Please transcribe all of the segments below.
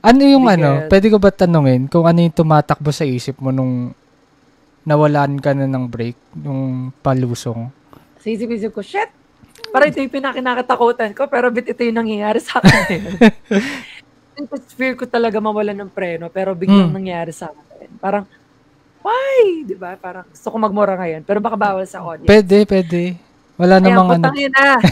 Ano yung pwede ko ba tanungin kung ano yung tumatakbo sa isip mo nung nawalan ka na ng break, yung palusong? Sa isip ko, shit! Parang ito yung pinakinakatakutan ko, pero ito yung nangyayari sa akin ngayon. Fear ko talaga mawalan ng preno, pero biglang nangyayari sa akin. Parang, why? Diba? Parang gusto ko magmura ngayon, pero baka bawal sa audience. Pwede. Wala namang ano. Ayan, na.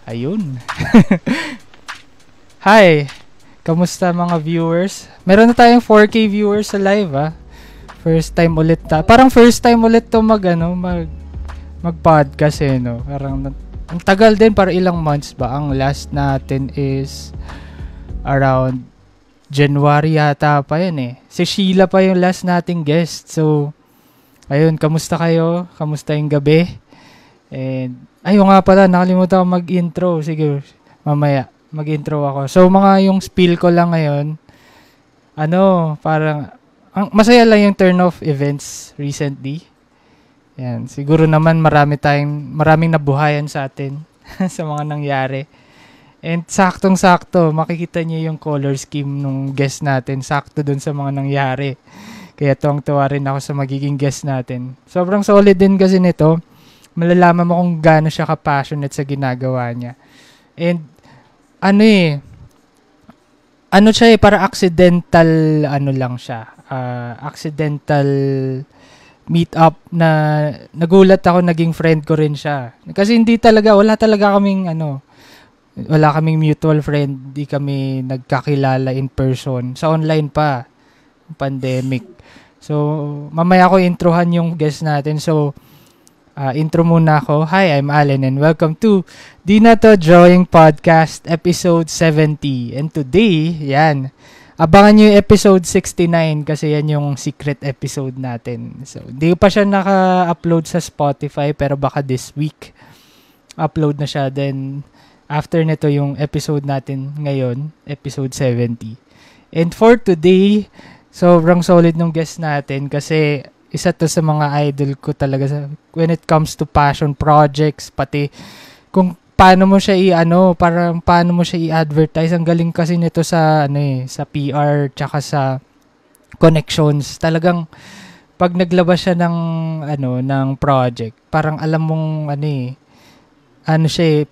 Ayun. Hi! Kamusta mga viewers? Meron na tayong 4K viewers sa live First time ulit Parang first time ulit to mag-podcast no? Parang ang tagal din, para ilang months ba? Ang last natin is around January yata pa yan Si Sheila pa yung last nating guest. So, ayun, kamusta kayo? Kamusta yung gabi? And ayun nga pala, nakalimutan ko mag-intro. Sige, mamaya mag-intro ako. So, yung spill ko lang ngayon, parang, masaya lang yung turn of events recently. Yan, siguro naman maraming nabuhayan sa atin sa mga nangyari. And saktong-sakto, makikita niyo yung color scheme nung guest natin. Sakto dun sa mga nangyari. Kaya tuwang-tuwa rin ako sa magiging guest natin. Sobrang solid din kasi nito. Malalaman mo kung gaano siya ka-passionate sa ginagawa niya. And, para accidental, lang siya. Accidental meet-up na nagulat ako, naging friend ko rin siya. Kasi wala kaming mutual friend. Hindi kami nagkakilala in person. Sa online pa. Pandemic. So, mamaya ko introhan yung guest natin. So, intro muna ako. Hi, I'm Allen and welcome to Di Na To Drawing Podcast episode 70. And today, abangan nyo yung episode 69 kasi yan yung secret episode natin. So, hindi pa siya naka-upload sa Spotify pero baka this week upload na siya. Then, after nito yung episode natin ngayon, episode 70. And for today, sobrang solid ng guest natin kasi isa to sa mga idol ko talaga when it comes to passion projects, pati kung paano mo siya paano mo siya i-advertise. Ang galing kasi nito sa sa PR tsaka sa connections. Talagang pag naglabas siya ng project, parang alam mong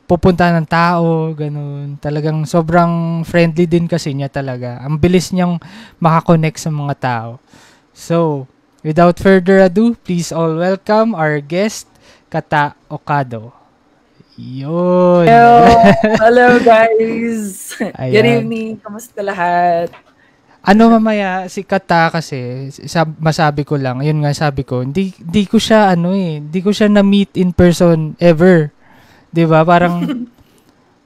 pupunta ng tao, ganun. Talagang sobrang friendly din kasi niya talaga. Ang bilis niyang makakonect sa mga tao. So, without further ado, please all welcome our guest, Kata Ocado. Yun. Hello guys. Good evening. Kamusta lahat? Mamaya si Kata kasi masabi ko lang, yun nga sabi ko, hindi ko siya hindi ko siya na-meet in person ever. 'Di ba? Parang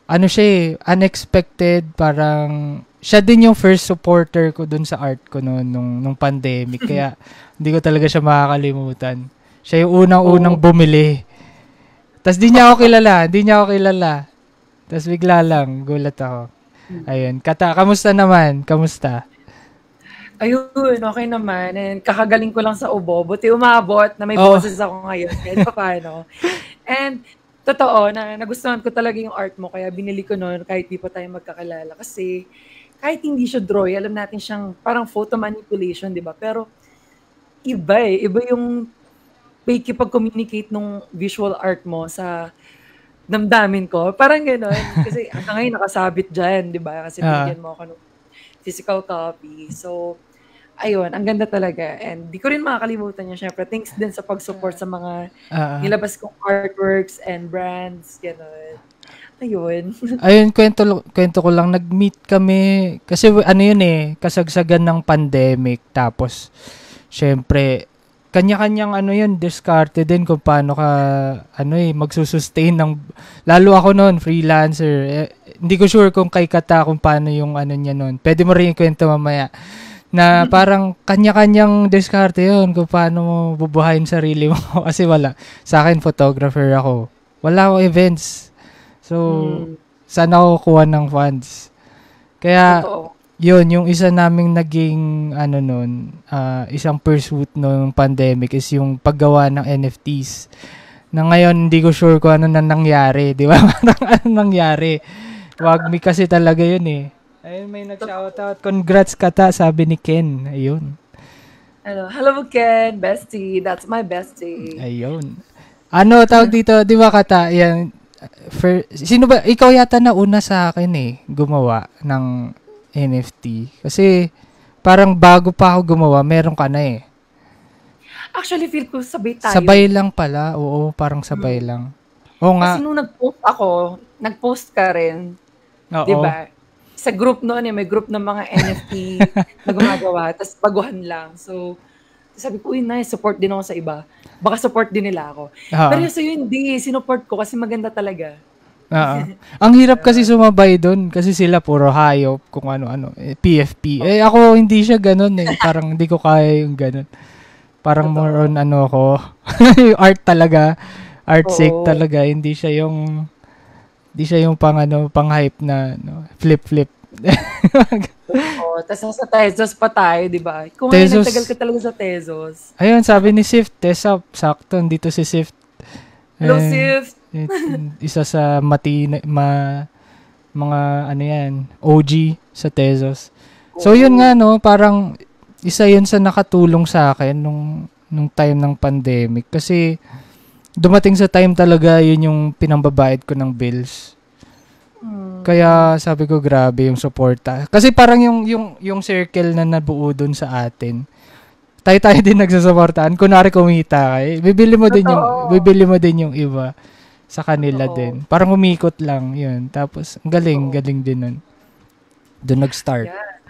siya unexpected, parang siya din yung first supporter ko dun sa art ko nung pandemic. Kaya hindi ko talaga siya makakalimutan. Siya yung unang bumili. Tapos di niya ako kilala. Tapos bigla lang, gulat ako. Ayun. Kata, kamusta naman? Kamusta? Ayun, okay naman. And kakagaling ko lang sa ubo. Buti umabot na may boses ako ngayon. Kahit paano. And totoo, nagustuhan ko talaga yung art mo. Kaya binili ko noon kahit di pa tayo magkakilala. Kasi kahit hindi siya drawing, alam natin siyang parang photo manipulation, di ba? Pero iba yung pag-communicate nung visual art mo sa damdamin ko. Parang gano'n. Kasi hanggang ngayon nakasabit dyan, di ba? Kasi binigyan mo ako ng physical copy. So, ayun, ang ganda talaga. And di ko rin makakalimutan niya. Syempre, thanks din sa pag-support sa mga nilabas kong artworks and brands. Gano'n. Ayun, kwento ko lang, nag-meet kami kasi kasagsagan ng pandemic. Tapos, syempre, kanya-kanyang diskarte din kung paano ka magsusustain ng, lalo ako noon freelancer. Hindi ko sure kung kay Kata kung paano yung niya noon. Pwede mo rin ikwento mamaya na parang kanya-kanyang diskarte yun kung paano mo bubuhayin sarili mo. Kasi wala. Sa akin, photographer ako. Wala akong events. So, saan ako kuha ng funds? Kaya, Totoo. yun, yung isa naming naging, isang pursuit nung pandemic is yung paggawa ng NFTs. Na ngayon, hindi ko sure kung ano na nangyari. Di ba? Parang ano nangyari. Wag me kasi talaga yun eh. Ayun, may nag-shoutout. Congrats Kata, sabi ni Ken. Ayun. Hello Ken, bestie. That's my bestie. Ayun. Ano, tawag dito, di ba Kata? Yan, sino ba? Ikaw yata na una sa akin eh, gumawa ng NFT. Kasi, parang bago pa ako gumawa, meron ka na eh. Actually, feel ko sabay tayo. Sabay lang pala. Oo, parang sabay lang. Oo nga. Kasi nung nag-post ako, nag-post ka rin. Oo. Diba? Sa group noon may group ng mga NFT na gumagawa, tapos baguhan lang. So, sabi ko, nice, support din ako sa iba. Baka support din nila ako. Pero sa'yo hindi, sinuport ko kasi maganda talaga. Ang hirap kasi sumabay doon kasi sila puro hayop kung ano-ano. PFP. Ako hindi siya ganun eh. Parang hindi ko kaya yung ganun. Parang more on ako. Art talaga. Art sake talaga. Hindi siya yung pang hype na flip. Tas sa Tezos pa tayo, di ba? Kung nagtagal ka talaga sa Tezos. Ayun, sabi ni Sift, Tezos, sakto, dito si Sift. Hello, Sift! Isa sa mga OG sa Tezos. So, yun nga, parang isa yun sa nakatulong sa akin nung time ng pandemic. Kasi, dumating sa time talaga yun yung pinambabayad ko ng bills. Kaya sabi ko grabe yung suporta. Kasi parang yung circle na nabuo dun sa atin. Tayo din nagsusuportahan. Kunwari kumita kay, bibili mo din yung iba sa kanila din. Parang umikot lang yun. Tapos galing din nun. Doon nag-start. Yeah,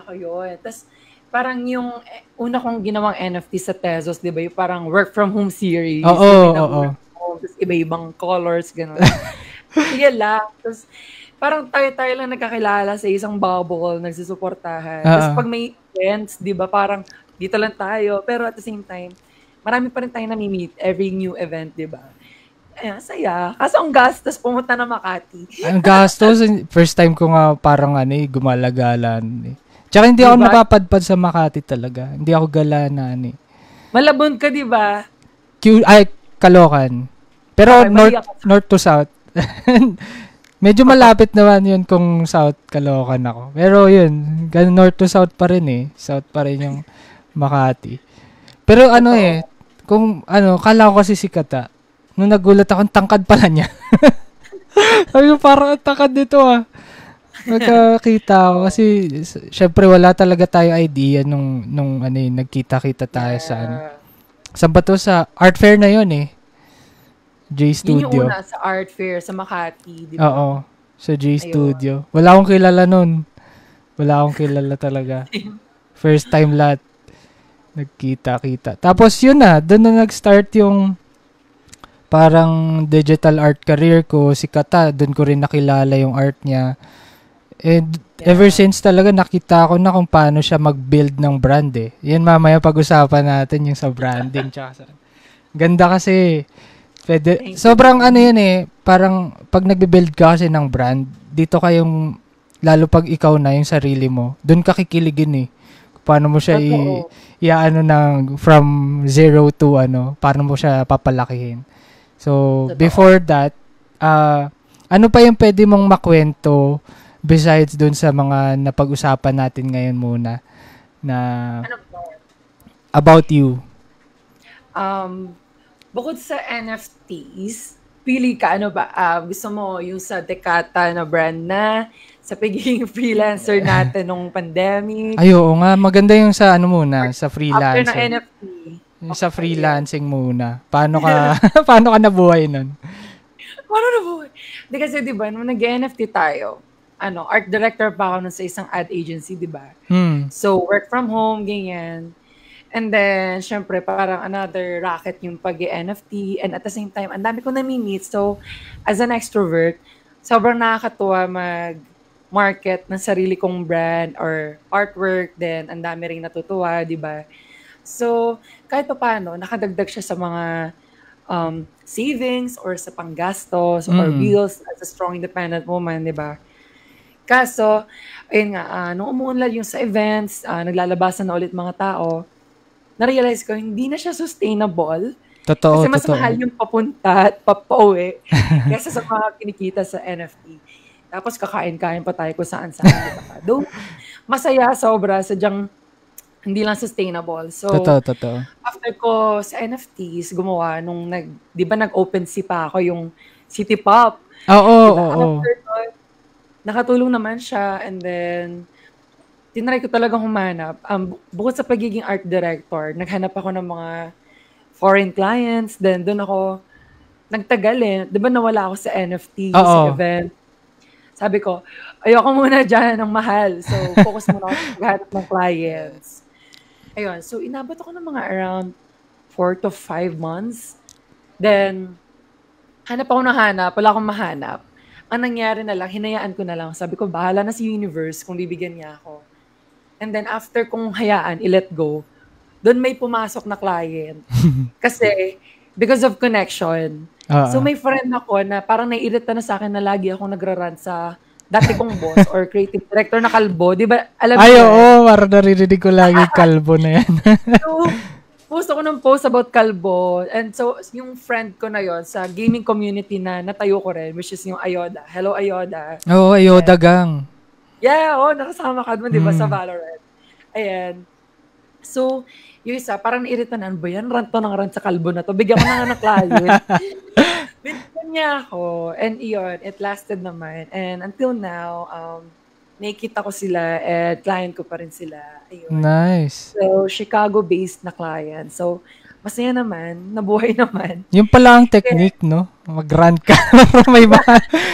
ko yun. Tapos parang yung una kong ginawang NFT sa Tezos, di ba? Yung parang work from home series. Oo. Tapos iba-ibang colors, gano'n. Sige lang. Tapos parang tayo lang nagkakilala sa isang bubble, nagsusuportahan. Tapos pag may events, di ba, parang dito lang tayo. Pero at the same time, marami pa rin tayo nami-meet every new event, di ba? Ayan, saya. Kaso ang gastos, pumunta na Makati. Ang gastos, first time ko nga parang gumalagalan. Tsaka hindi ako napapadpad sa Makati talaga. Hindi ako galanan. Malabon ka, di ba? Caloocan. Pero north to south. Medyo malapit naman yun kung south Caloocan ako. Pero yun, north to south pa rin eh. South pa rin yung Makati. Pero kala ko kasi si Kata. Nung nagulat ako, tangkad pala niya. Sabi ko, parang tangkad dito ah. Nagkakita ako kasi syempre wala talaga tayo idea nung nagkita-kita tayo sa Saan ba to? Sa art fair na yun eh. J Studio. Yun yung una sa art fair sa Makati, di ba? Oo. Sa J Studio. Wala akong kilala nun. Wala akong kilala talaga. First time lahat. Nagkita-kita. Tapos yun doon na nag-start yung parang digital art career ko. Si Kata, doon ko rin nakilala yung art niya. And ever since talaga nakita ko na kung paano siya mag-build ng brand eh. Yan mamaya pag-usapan natin yung sa branding. Ganda kasi sobrang yun eh, parang pag nagbe-build ka kasi ng brand, dito kayong, lalo pag ikaw na yung sarili mo, doon ka kikiligin eh. Paano mo siya from 0 to paano mo siya papalakihin. So, before that, ano pa yung pwede mong makwento besides doon sa mga napag-usapan natin ngayon muna na about you? Bukod sa NFTs, pili ka gusto mo yung sa Dekata na brand na, sa pagiging freelancer natin nung pandemic. Ay, oo nga. Maganda yung sa muna, sa freelancer. After na NFT. Yung sa freelancing muna. Paano ka nabuhay nun? Paano nabuhay? Di kasi diba, nung nag-NFT tayo, art director pa ako nun sa isang ad agency, diba? So, work from home, ganyan. And then, syempre, parang another racket yung pag-NFT. And at the same time, ang dami ko nami-meet. So, as an extrovert, sobrang nakakatuwa mag-market ng sarili kong brand or artwork. Then, ang dami rin natutuwa, di ba? So, kahit pa paano, nakadagdag siya sa mga savings or sa panggastos or bills as a strong independent woman, di ba? Kaso, ayun nga, nung umuunlad yung sa events, naglalabasan na ulit mga tao, na-realize ko, hindi na siya sustainable. Totoo, Kasi mas totoo. mahal yung papunta at papauwi kaysa sa mga kinikita sa NFT. Tapos kakain-kain pa tayo kung saan-saan. Diba? Though, masaya, sobra, sadyang hindi lang sustainable. So, Totoo, totoo. after ko sa NFTs, gumawa di ba nag-OpenSea pa ako yung City Pop. Oo, Diba? oo. After nun, nakatulong naman siya, and then tinry ko talagang humanap. Bukod sa pagiging art director, naghanap ako ng mga foreign clients, then doon ako nagtagal. Di ba nawala ako sa NFT, sa event. Sabi ko, ayoko muna dyan ng mahal. So, focus muna ako sa paghanap ng clients. Ayun, so inabot ako ng mga around 4 to 5 months. Then, hanap ako ng hanap, wala akong mahanap. Ang nangyari na lang, hinayaan ko na lang. Sabi ko, bahala na si universe kung bibigyan niya ako. And then after kong hayaan, i-let go, doon may pumasok na client. Kasi, because of connection. So may friend ako na parang naiirita na sa akin na lagi akong nagra-rant sa dati kong boss or creative director na kalbo. Di ba, alam mo? Ay, oo, parang naririnig ko lagi kalbo na yan. So, post ako ng post about kalbo. And so, yung friend ko na yon sa gaming community na natayo ko rin, which is yung Ayoda. Hello, Ayoda. Oo, Ayoda gang. Yeah, nakasama ka doon, di ba, sa Valorant. Ayan. So, yung isa, parang nairitan, ano ba yan? Rant to ng rant sa kalbo na to. Bigyan ko na nga ng client. Binigyan niya ako. And iyon, it lasted naman. And until now, nakikita ko sila and client ko pa rin sila. Ayun. Nice. So, Chicago-based na client. So, masaya naman, nabuhay naman. Yung pala ang technique, no? Mag-rant ka.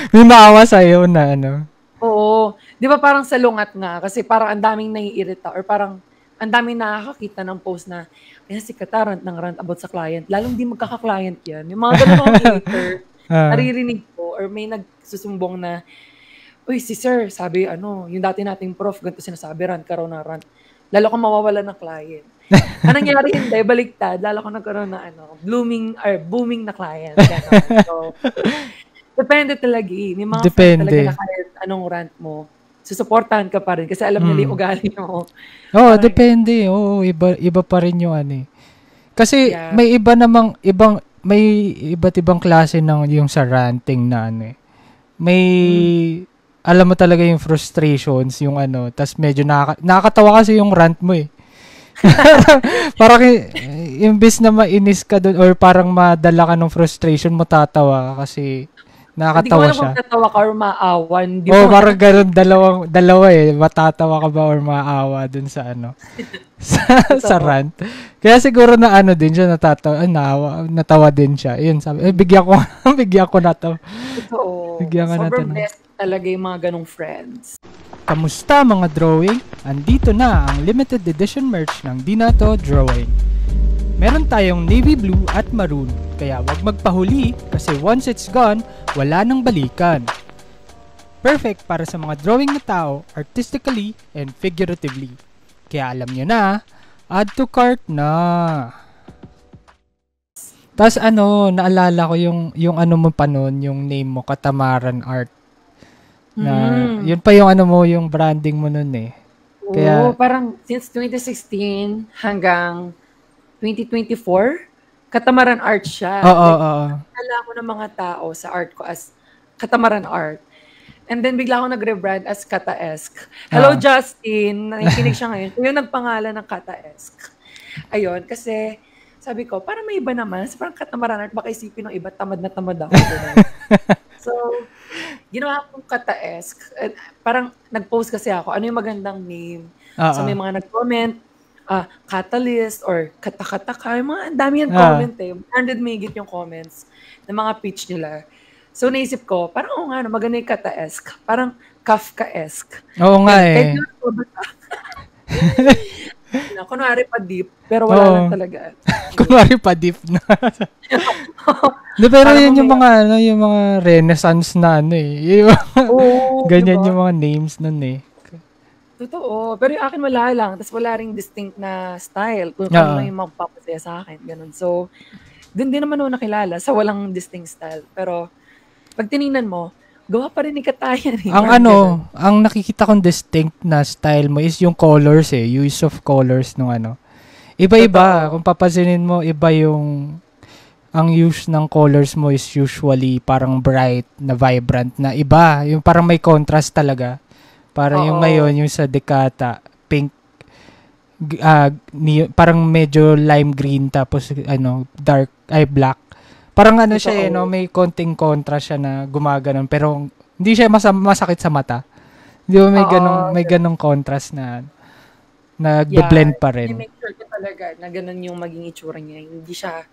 may maawa sa'yo na ano. Oo. Di ba parang salungat nga? Kasi parang ang daming naiirita or parang ang daming nakakakita ng post na kaya si Kata rant ng rant about sa client. Lalong di magkaka-client yan. Yung mga ganun akong hater, naririnig ko or may nagsusumbong na, uy, si sir, sabi, yung dati nating prof, ganito sinasabi, rant ka raw na rant. Lalo ko mawawala ng client. Anong nangyari hindi, baliktad, lalo ko nagkaroon na booming na client. So, depende talaga May mga friend talaga na kahit anong rant mo, susuportahan ka pa rin kasi alam nila yung ugali mo. Oo, depende. Oo, iba pa rin yung ano. Kasi may may iba't ibang klase ng yung sa ranting na ano. May alam mo talaga yung frustrations, yung tas medyo nakakatawa kasi yung rant mo parang imbis na mainis ka doon or parang madala ka ng frustration mo, tatawa ka kasi nakakatawa siya. Hindi ko alam kung tatawa ka or maawa. Parang ganun, dalawa matatawa ka ba or maawa dun sa sa rant. Kaya siguro na din siya, natawa din siya. Yun, sabi, bigyan ko na to. Totoo. Sobrang blessed talaga yung mga ganong friends. Kamusta mga drawing? Andito na ang limited edition merch ng Dinato Drawing. Meron tayong navy blue at maroon, kaya wag magpahuli kasi once it's gone, wala nang balikan. Perfect para sa mga drawing na tao, artistically and figuratively. Kaya alam nyo na, add to cart na. Tapos naalala ko yung mo pa nun, yung name mo, Katamaran Art. Na, yun pa yung yung branding mo nun Kaya, parang since 2016 hanggang 2024, Katamaran Art siya. Nakala ko ng mga tao sa art ko as Katamaran Art. And then bigla ako nag-rebrand as Kataesk. Hello, Justin. Nakikinig siya ngayon. Yung nagpangalan ng Kataesk. Ayun, kasi sabi ko, parang may iba naman. Parang Katamaran Art, baka isipin ng iba, tamad na tamad ako. So, ginawa kong Kataesk. Parang nag-post kasi ako, ano yung magandang name. So may mga nag-comment, Catalyst or Katakataka. Yung mga dami yan comment 100 megit yung comments ng mga pitch nila. So naisip ko, parang nga, maganda yung Kataesk. Parang Kafkaesk. Oo nga Kunwari pa deep, pero wala lang talaga. Kunwari pa deep na. Pero yun yung mga Renaissance na ganyan diba? Yung mga names nun Totoo. Pero yung akin wala lang. Tapos wala ring distinct na style. Kung ano lang yung magpapasaya sa akin. Ganun. So, din naman ako nakilala sa walang distinct style. Pero, pag tinignan mo, gawa pa rin ni Katayan. Ang ang nakikita kong distinct na style mo is yung colors use of colors nung Iba-iba. Kung papansinin mo, iba ang use ng colors mo is usually parang bright na vibrant na iba. Yung parang may contrast talaga. Parang yung ngayon, yung sa Dekata, pink, parang medyo lime green tapos dark, black. Parang siya may konting contrast siya na gumaganon pero hindi siya masakit sa mata. Di ba may ganong contrast na nag-blend pa rin. I-make sure ko talaga na ganun yung maging itsura niya. Hindi siya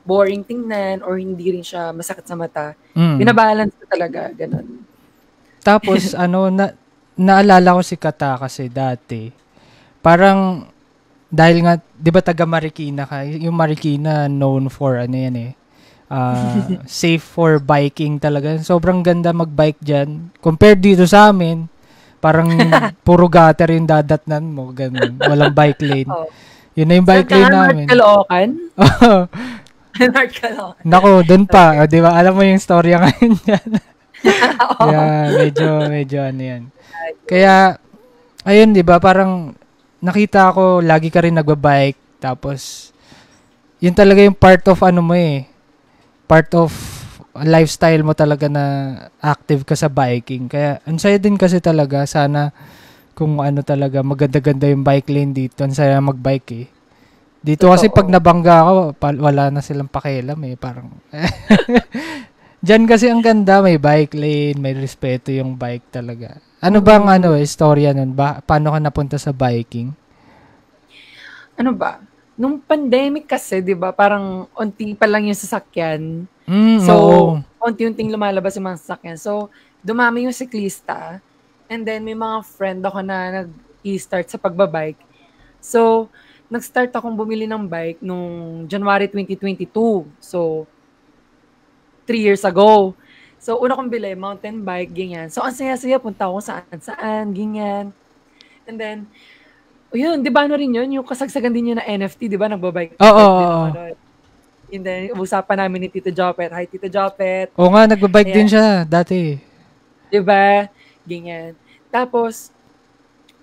boring tingnan or hindi rin siya masakit sa mata. Binabalance ko talaga, ganun. Tapos, naalala ko si Kata kasi dati. Parang, dahil nga, di ba taga Marikina ka? Yung Marikina known for, safe for biking talaga. Sobrang ganda mag-bike dyan. Compared dito sa amin, parang puro gutter yung dadatnan mo, ganun. Walang bike lane. Yun na yung bike lane namin. North Caloocan? North Caloocan. Naku, dun pa. Di ba? Alam mo yung storya ngayon yan. Yeah, medyo yan. Kaya, ayun, di ba? Parang nakita ko, lagi ka rin nagbabike. Tapos, yun talaga yung part of part of lifestyle mo talaga na active ka sa biking. Kaya, ang saya din kasi talaga. Sana, kung talaga, maganda-ganda yung bike lane dito. Ang saya mag-bike Dito kasi pag nabangga ako, wala na silang pakialam Parang, Diyan kasi ang ganda, may bike lane, may respeto yung bike talaga. Ano bang istorya nun? Paano ka napunta sa biking? Ano ba? Nung pandemic kasi, 'di ba, parang unti pa lang yung sasakyan. Unti-unting lumalabas yung mga sasakyan. So, dumami yung siklista. And then may mga friend ako na nag-i-start sa pagbabike. So, nag-start akong bumili ng bike nung January 2022. So, 3 years ago. So, una kong bili, mountain bike, ganyan. So, ang saya-saya, punta ako saan, ganyan. And then, yun, di ba rin yun? Yung kasagsagan din yun na NFT, di ba? Nagbabike. Oo. And then, usapan namin ni Tito Jopet. Hi, Tito Jopet. Oo nga, nagbabike din siya dati. Di ba? Ganyan. Tapos,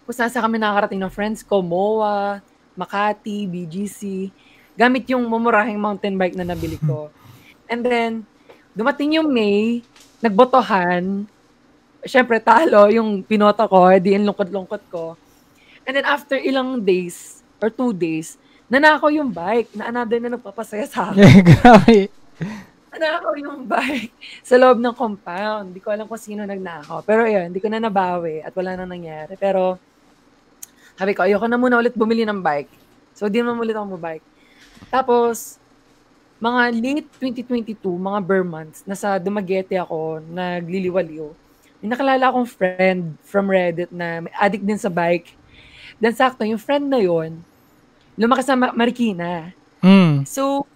kung saan kami nakakarating ng friends ko, MOA, Makati, BGC, gamit yung mumurahing mountain bike na nabili ko. And then, dumating yung May, nagbotohan, syempre talo yung pinoto ko, di yung lungkot-lungkot ko. And then after ilang days, or 2 days, nanakaw yung bike, na another na nagpapasaya sa akin. Grabe. Nanakaw yung bike sa loob ng compound. Hindi ko alam kung sino nagnakaw. Pero yun, hindi ko na nabawi at wala nang nangyari. Pero, sabi ko, ayoko na muna ulit bumili ng bike. So, di naman ulit ako mabike. Tapos, mga late 2022, mga bare months, nasa Dumaguete ako, nagliliwaliw. May nakalala akong friend from Reddit na may addict din sa bike. Then sakto, yung friend na yon lumaki sa Marikina. So,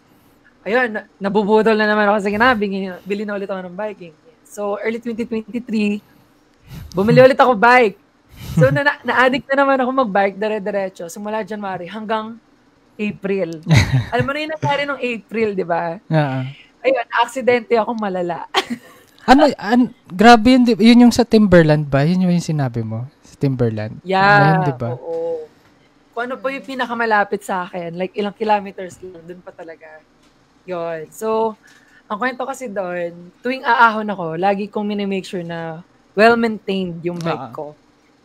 ayun, nabubudol na naman ako sa ginabing, bili na ulit ako ng biking. So, early 2023, bumili ulit ako bike. So, na-addict na naman ako mag-bike, dire-diretso, simula January hanggang April. Alam mo na yung nangyari nung April, di ba? Ayun, aksidente ako malala. Grabe yun, yun yung sa Timberland ba? Yun yung sinabi mo? Sa Timberland? Yeah, yun, diba? Oo. Kung ano po yung pinakamalapit sa akin, like ilang kilometers lang, dun pa talaga. Yun. So, ang kwento kasi doon, tuwing aahon ako, lagi kong minimake sure na well-maintained yung bike ko.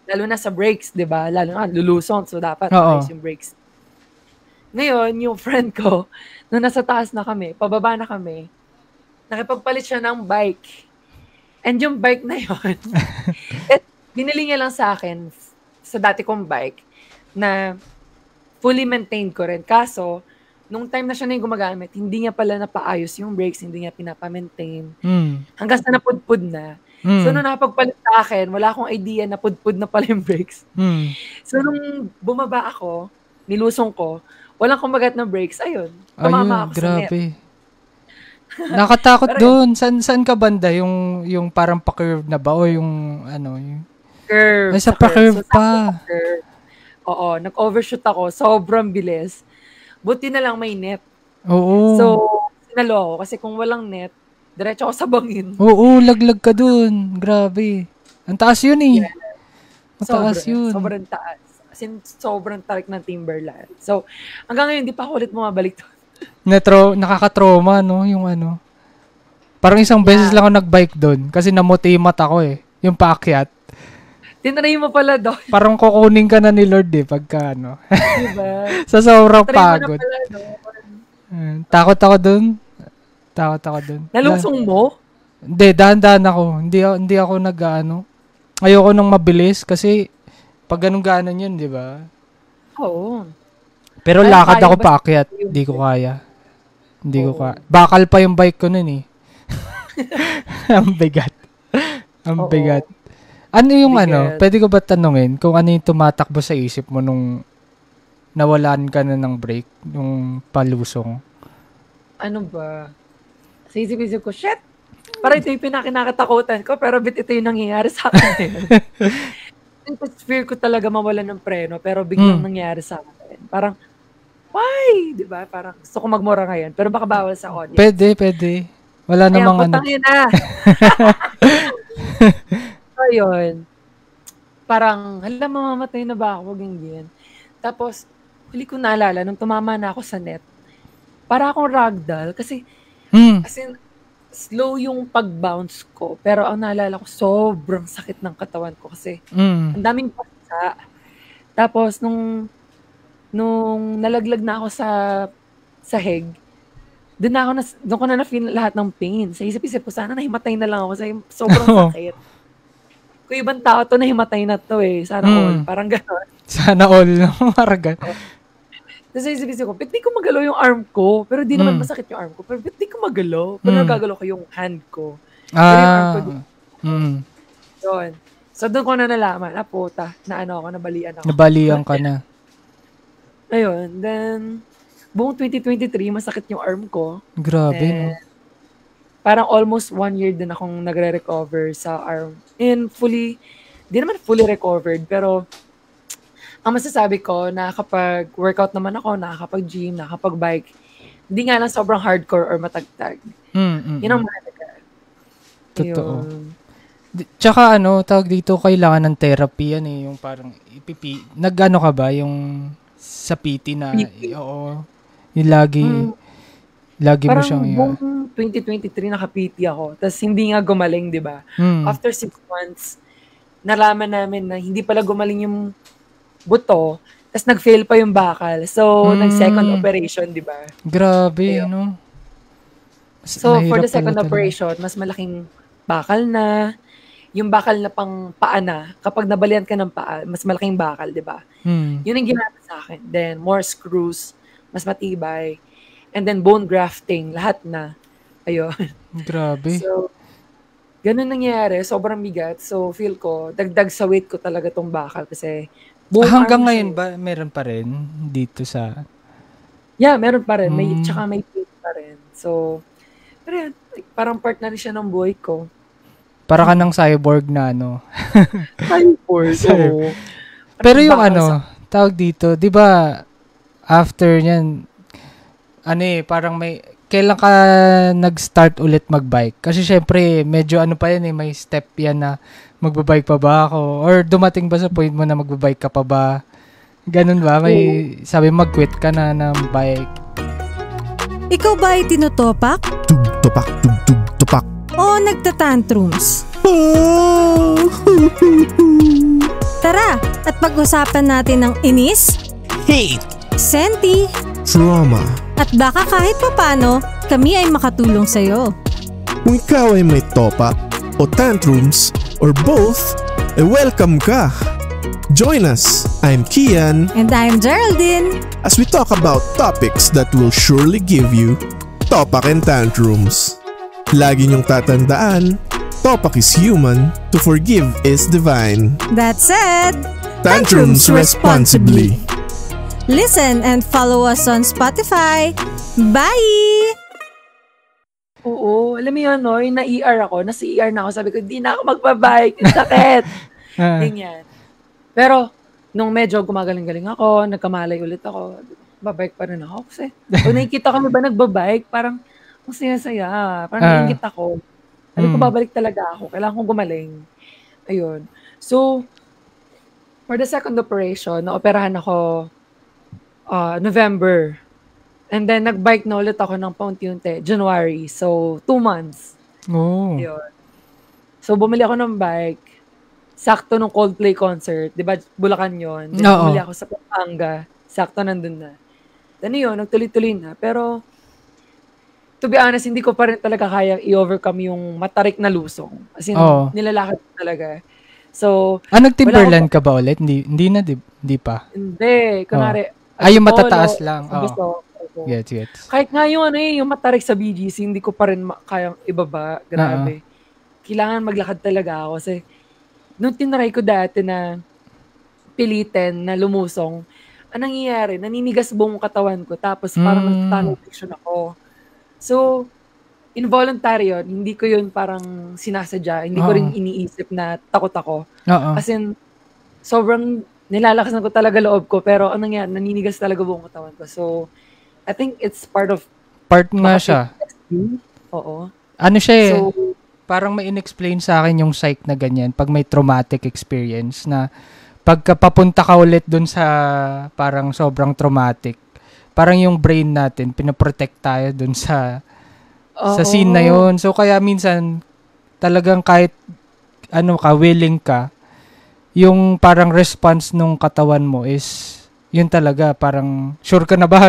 Lalo na sa brakes, di ba? Lalo na, lulusong, so dapat ayos yung brakes. Ngayon, yung friend ko, nung nasa taas na kami, pababa na kami, nakipagpalit siya ng bike. And yung bike na yun, binili niya lang sa akin sa dati kong bike na fully maintained ko rin. Kaso, nung time na siya na yung gumagamit, hindi niya pala napaayos yung brakes, hindi niya pinapa-maintain. Hanggang sa napudpud na. So, nung napagpalit sa akin, wala akong idea na pudpud na pala yung brakes. So, nung bumaba ako, nilusong ko, walang kumagat na brakes. Ayun, tumama ako grabe. sa net. Nakatakot doon. Saan ka banda? Yung parang pa-curve na ba? O yung yung... Curve. Ay, sa pa-curve pa. Oo, nag-overshoot ako. Sobrang bilis. Buti na lang may net. Oo. So, sinalo ako. Kasi kung walang net, Diretso ako sa bangin. Oo, laglag ka dun. Grabe. Ang taas yun eh. Yeah. Mataas yun. Sobrang taas. As in, sobrang tarik ng Timberland. So, hanggang ngayon, di pa ako ulit bumabalik doon. Nakaka-trauma, no? Yung ano. Parang isang beses lang ako nag-bike doon kasi namotimat ako eh. Yung paakyat. Tinry mo pala doon. Parang kukunin ka na ni Lord eh pagka ano. Diba? Sa sobrang pagod. Pala, no? Takot ako doon. Nalusong mo? Hindi, dahan-dahan ako. Hindi ako nag-ano. Ayoko nang mabilis kasi pag ganun-ganon yun, di ba? Oo. Pero lakad ako paakyat. Hindi ko kaya. Hindi ko kaya. Bakal pa yung bike ko nun eh. Ang bigat. Ang bigat. Ano yung ano? Pwede ko ba tanungin kung ano yung tumatakbo sa isip mo nung nawalan ka na ng break, nung palusong? Ano ba? Sa isip ko, shit! Parang ito yung pinakinakatakutan ko, pero ito yung nangyayari sa akin. Fear ko talaga mawalan ng preno, pero biglang nangyayari sa akin. Parang, why? Diba? Parang gusto ko magmura ngayon, pero baka bawal sa audience. Pwede. Wala namang ano. Putangin na! So, yun. Parang, mamamatay na ba ako? Ganyan. Tapos, huli ko naalala, nung tumama na ako sa net, para akong ragdoll, kasi, as in, slow yung pag-bounce ko. Pero ang naalala ko, sobrang sakit ng katawan ko kasi ang daming pasa. Tapos, nung nalaglag na ako sa sahig, doon ko na na-feel lahat ng pain. Sa isip-isip ko, sana nahimatay na lang ako sa sobrang sakit. Kung ibang tao to, nahimatay na to eh. Sana all. Parang gano'n. Sana all. Parang gano'n. Tapos isip-isip ko, ba't di ko magalaw yung arm ko? Pero di naman masakit yung arm ko. Pero ba't di ko magalaw? Pero nagagalaw ko yung hand ko. Pero yung arm ko Yun. So doon ko na nalaman, puta, na ano ako, nabalian ako. Nabalian ka na. Ayun. Then, buong 2023, masakit yung arm ko. Grabe, no? Parang almost 1 year din akong nagre-recover sa arm. And di naman fully recovered, pero ang masasabi ko, nakakapag-workout naman ako, nakakapag-gym, nakakapag-bike. Hindi nga lang sobrang hardcore or matagtag. Yun ang mahalaga. Totoo. Tsaka tawag dito, kailangan ng therapy yan eh. Yung parang, nag-ano ka ba? Yung sa PT na, oo. Yung lagi mo siyang, parang buong 2023 naka-PT ako. Tapos hindi nga gumaling, di ba? After 6 months, nalaman namin na hindi pala gumaling yung buto, tapos nag-fail pa yung bakal. So, nag-second operation, di ba? Grabe, no? So, for the second operation, mas malaking bakal na, yung bakal na pang paa na, kapag nabalian ka ng paa, mas malaking bakal, di ba? Yun ang ginagawa sa akin. Then, more screws, mas matibay, and then bone grafting, lahat na. Ayun. Grabe. So, ganun nangyayari, sobrang bigat. So, feel ko, dagdag sa weight ko talaga tong bakal kasi hanggang ngayon ba, meron pa rin dito sa... Yeah, meron pa rin. Tsaka may pain pa rin. So, pero yan, parang part na rin siya ng buhay ko. Para ka ng cyborg na, no? Cyborg, oo. Pero yung tawag dito, di ba, after nyan, parang kailan ka nag-start ulit mag-bike? Kasi syempre, medyo pa yan may step yan na magbabike pa ba ako? Or dumating ba sa point mo na magbabike ka pa ba? Ganun ba? Sabi mag-quit ka na ng bike. Ikaw ba ay tinutopak? Tug-tupak. O nagtatantrums? Tara, at pag-usapan natin ng inis, hate, senti, trauma, at baka kahit papano, kami ay makatulong sa'yo. Kung ikaw ay may topak o tantrums or both, welcome ka! Join us! I'm Kian. And I'm Geraldine. As we talk about topics that will surely give you topak and tantrums. Lagi niyong tatandaan, topak is human, to forgive is divine. That said, tantrums responsibly. Listen and follow us on Spotify. Bye! Oo, alam mo yun, no? Yung na-ER ako, nasa ER na ako, sabi ko, hindi na ako magbabike, sakit. Ganyan. Pero, nung medyo gumagaling-galing ako, nagkamalay ulit ako, babike pa rin ako. Kasi, pag nakikita kami ba nagbabike, parang, ang saya-saya. Parang naiingit ako. Sabi ko, babalik talaga ako. Kailangan kong gumaling. Ayun. So, for the second operation, naoperahan ako November. And then, nag-bike na ulit ako ng paunti-unti, January. So, 2 months. Oh. Ayun. So, bumili ako ng bike. Sakto nung Coldplay concert. Di ba, Bulacan yun. Then, bumili ako sa Pampanga. Sakto nandun na. Then yun, nagtuloy-tuloy na. Pero, to be honest, hindi ko pa rin talaga kaya i-overcome yung matarik na lusong. As in, nilalakad ko talaga. So, nag-Timberland ka ba ulit? Hindi na, di pa? Hindi. Kunwari, yung matataas lang. Gets. Kahit nga yung yung matarik sa BGC, hindi ko pa rin kayang ibaba. Grabe. Kailangan maglakad talaga ako. Kasi, nung tinry ko dati na pilitin na lumusong, anong nangyayari? Naninigas buong katawan ko. Tapos parang nag-tunnel vision ako. So, involuntary yun. Hindi ko yun parang sinasadya. Hindi ko rin iniisip na takot ako. As in, sobrang nilalakasan ko talaga loob ko. Pero anong nangyayari? Naninigas talaga buong katawan ko. So, I think it's part nga siya. Oo. Ano siya eh? So, parang may in-explain sa akin yung psych na ganyan. Pag may traumatic experience na pagka papunta ka ulit dun sa parang sobrang traumatic, parang yung brain natin, pinaprotect tayo dun sa scene na yun. So, kaya minsan, talagang kahit willing ka, yung parang response nung katawan mo is, yun talaga, parang, sure ka na ba?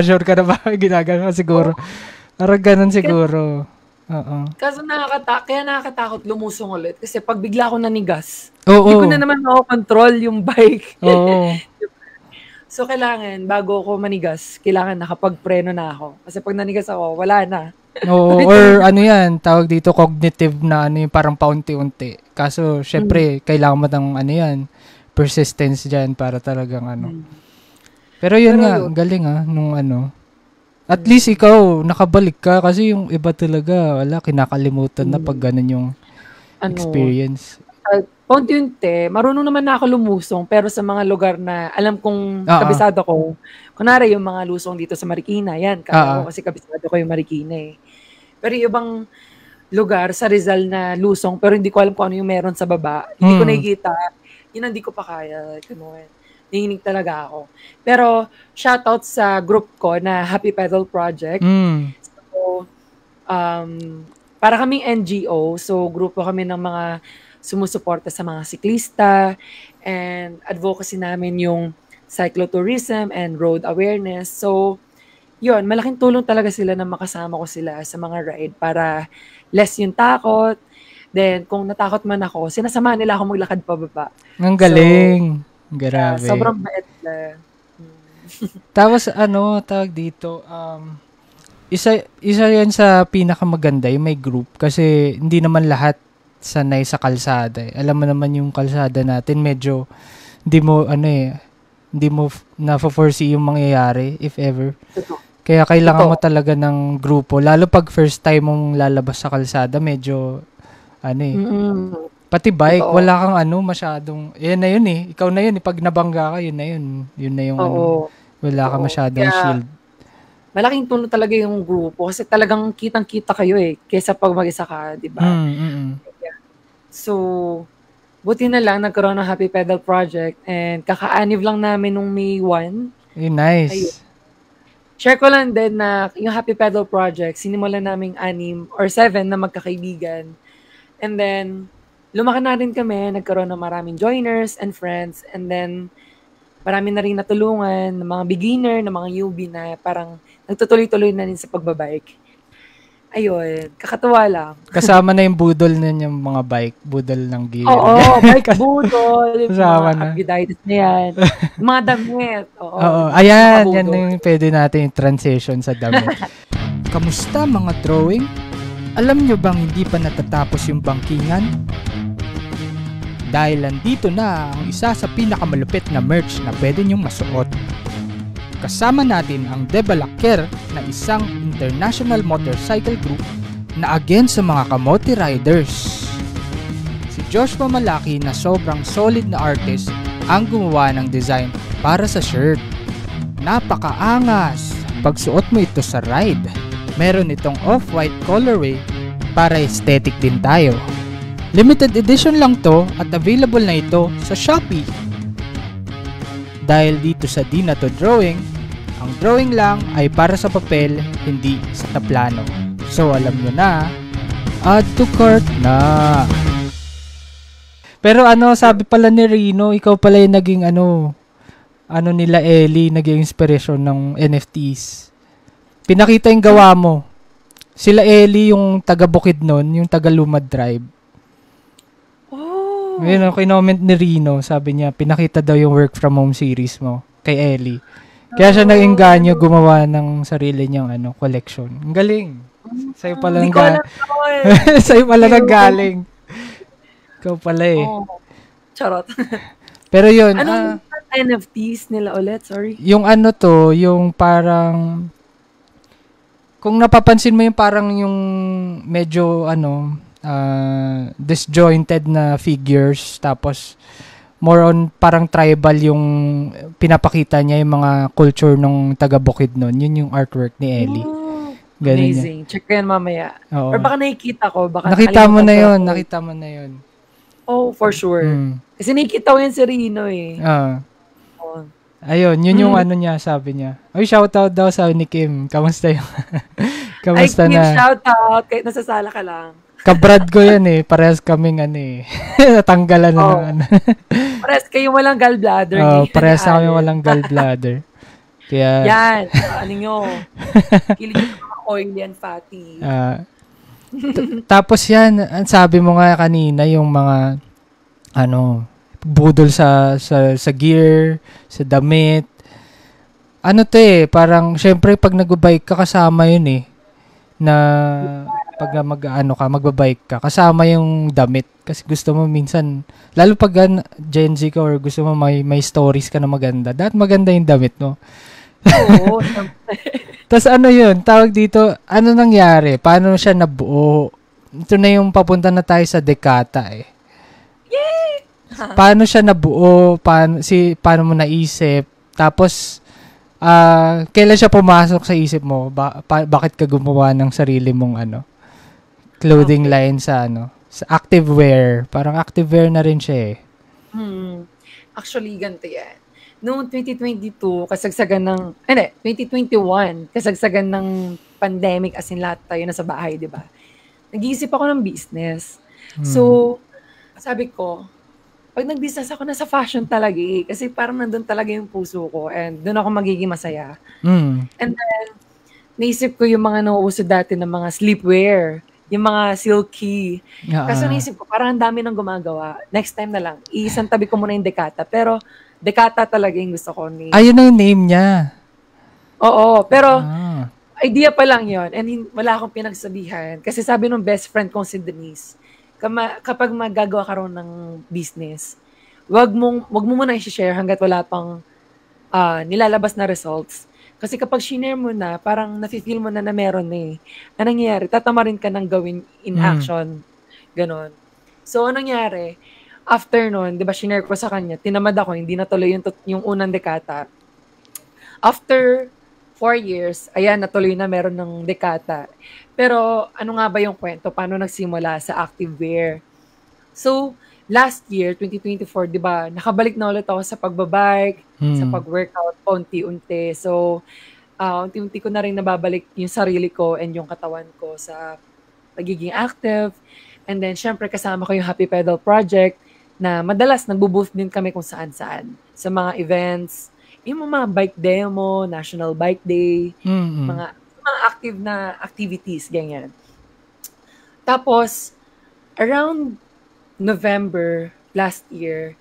Ginagano siguro. Parang ganun siguro. Kaso kaya nakakatakot lumusong ulit. Kasi pag bigla ako nanigas, hindi ko na naman control yung bike. So, kailangan, bago ako manigas, kailangan nakapagpreno na ako. Kasi pag nanigas ako, wala na. Or tawag dito, cognitive na yung parang paunti-unti. Kaso, syempre, kailangan mo ng persistence dyan para talagang Pero yun nga, galing nung At least ikaw, nakabalik ka kasi yung iba talaga, kinakalimutan na pag ganun yung experience. Paunti-unti, marunong naman na ako lumusong, pero sa mga lugar na alam kong kabisado ko, kunwari yung mga lusong dito sa Marikina, yan, kasi kabisado ko yung Marikina eh. Pero yung ibang lugar sa Rizal na lusong, pero hindi ko alam kung ano yung meron sa baba, hindi ko nakikita, yun hindi ko pa kaya, nanginig talaga ako. Pero, shoutout sa group ko na Happy Pedal Project. So, para kaming NGO, so grupo kami ng mga sumusuporta sa mga siklista, and advocacy namin yung cyclotourism and road awareness. So, yun, malaking tulong talaga sila na makasama ko sila sa mga ride para less yung takot. Then, kung natakot man ako, sinasamahan nila ako maglakad pababa. Ang galing. Grabe. Sobrang bait na. Tapos tawag dito, isa yan sa pinakamaganda, yung may group, kasi hindi naman lahat sanay sa kalsada. Alam mo naman yung kalsada natin, medyo hindi mo na-foresee yung mangyayari, if ever. Kaya kailangan mo talaga ng grupo, lalo pag first time mong lalabas sa kalsada, medyo pati bike, wala kang masyadong, yan na yun eh. Ikaw na yun, pag nabangga ka, yun na yun. Yun na yung wala ka masyadong shield. Malaking tulong talaga yung grupo kasi talagang kitang-kita kayo eh, kaysa pag mag-isa ka, di ba? So, buti na lang nagkaroon ng Happy Pedal Project and kaka-anniv lang namin nung May 1. Nice. Ayun. Share ko lang din na yung Happy Pedal Project, sinimulan namin 6 or 7 na magkakaibigan. And then, lumaki na rin kami, nagkaroon ng maraming joiners and friends, and then marami na rin natulungan ng mga beginner, ng mga newbie na parang nagtutuloy-tuloy na rin sa pagbabike. Ayun, kakatuwa lang. Kasama na yung budol na yung mga bike, budol ng gear. Oo, bike budol, yung mga upgrades na yan, yung mga damit. Oo, ayan, yan yung pwede natin yung transition sa damit. Kamusta mga drawing? Alam nyo bang hindi pa natatapos yung bangkingan? Dahil nandito na ang isa sa pinakamalupit na merch na pwede nyong masuot. Kasama natin ang De Balaker na isang international motorcycle group na against sa mga kamote riders. Si Joshua Malaki na sobrang solid na artist ang gumawa ng design para sa shirt. Napakaangas pagsuot mo ito sa ride. meron itong off-white colorway para aesthetic din tayo. Limited edition lang to at available na ito sa Shopee. Dahil dito sa Di Na To Drawing, ang drawing lang ay para sa papel, hindi sa taplano. So alam nyo na, add to cart na. Pero sabi pala ni Rino, ikaw pala yung naging nila Ellie, naging inspiration ng NFTs. Pinakita yung gawa mo. Sila Ellie yung taga Bukidnon, yung taga Lumad Tribe. Oh. Yun, kinoment ni Rino, sabi niya, pinakita daw yung work from home series mo kay Ellie. Kaya siya nag-engganyo gumawa ng sarili niyang collection. Ang galing. Sa'yo pala Sa'yo pala nanggaling. Ikaw pala eh. Oh. Charot. Pero yun. Anong NFTs nila ulit? Sorry. Yung yung parang, kung napapansin mo yung parang yung medyo disjointed na figures, tapos more on parang tribal yung pinapakita niya, yung mga culture ng taga Bukidnon. Yun yung artwork ni Ellie. Oh, niya. amazing. Check ko yan mamaya. Oo. Or baka nakikita ko. Baka nakita mo na yun. Oh, for sure. Kasi nakikita ko yan si Rino eh. Oh. Ayun, yun yung niya, sabi niya. Ay, shoutout daw sa ni Kim. Kamusta yung kamusta Kim, na? shoutout. Kahit nasasala ka lang. Kabrad ko yan eh. Parehas kaming natanggalan na Parehas kayo walang gallbladder. Parehas na kami walang gallbladder. Kaya, yan. Nyo. Kilig yung mga oily and fatty. Tapos yan, sabi mo nga kanina, yung mga budol sa gear, sa damit. Parang syempre pag nag-bike ka, kasama yun eh. Na pag magbabike ka, kasama yung damit. Kasi gusto mo minsan, lalo pag Gen Z ka or gusto mo may stories ka na maganda, dapat maganda yung damit mo. Oo. Tapos yun, tawag dito, nangyari? Paano siya nabuo? Ito na yung papunta na tayo sa dekata eh. Yay! Paano siya nabuo? Paano mo naisip? Tapos, kailan siya pumasok sa isip mo? Bakit ka gumawa ng sarili mong clothing line sa sa activewear? Parang activewear na rin siya eh. Actually, ganito yan. Noong 2022, 2021, kasagsagan ng pandemic, as in lahat tayo nasa bahay, di ba? Nag-iisip ako ng business. So, sabi ko, pag nag-business ako, nasa fashion talaga eh. Kasi parang nandun talaga yung puso ko and doon ako magiging masaya. And then, naisip ko yung mga nauuso dati ng mga sleepwear, yung mga silky. Kasi naisip ko, parang ang dami nang gumagawa. Next time na lang, iisang tabi ko muna yung Dekata. Pero, Dekata talaga yung gusto ko. Ayun na yung name niya. Oo, pero idea pa lang yon and wala akong pinagsabihan. Kasi sabi nung best friend kong si Denise, kapag magagawa ka rin ng business, wag mo muna i-share hanggat wala pang nilalabas na results. Kasi kapag shinare mo na, parang nafe-feel mo na meron na eh. Anong nangyayari? Tatamarin ka ng gawin in action. Ganon. So, anong nangyari? After nun, di ba, shinare ko sa kanya, tinamad ako, hindi natuloy yung unang Dekata. After 4 years, ayan, natuloy na meron ng Dekata. Pero, ano nga ba yung kwento? Paano nagsimula sa activewear? So, last year, 2024, di ba, nakabalik na ulit ako sa pagbabike, sa pag-workout, unti-unti. So, unti-unti ko na rin nababalik yung sarili ko and yung katawan ko sa pagiging active. And then, syempre, kasama ko yung Happy Pedal Project na madalas nagbo-booth din kami kung saan-saan. Sa mga events, yung mga bike demo, National Bike Day, mga active na activities, ganyan. Tapos, around November last year,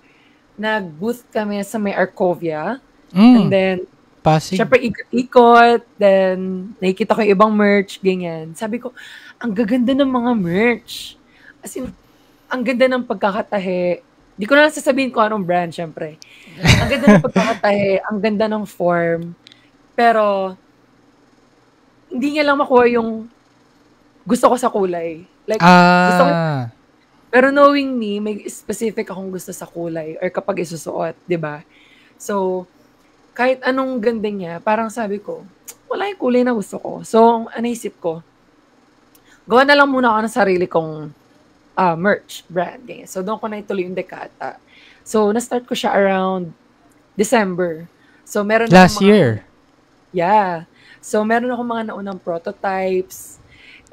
nag-booth kami sa may Arcovia. And then, Pasig. syempre ikot-ikot, then nakikita ko yung ibang merch, ganyan. Sabi ko, ang gaganda ng mga merch. As in, ang ganda ng pagkakatahe. Di ko na sasabihin ko anong brand, syempre. Ang ganda ng pagkakatahe, ang ganda ng form. Pero, hindi niya lang makuha yung gusto ko sa kulay. Like, gusto ko, pero knowing me, may specific akong gusto sa kulay or kapag isusuot, di ba? So, kahit anong ganda niya, parang sabi ko, wala yung kulay na gusto ko. So, naisip ko, gawa na lang muna ako ng sarili kong merch brand. Ganyan. So, doon ko na ituloy yung Dekata. So, na-start ko siya around December. So, meron Last year? Yeah. So, meron ako mga naunang prototypes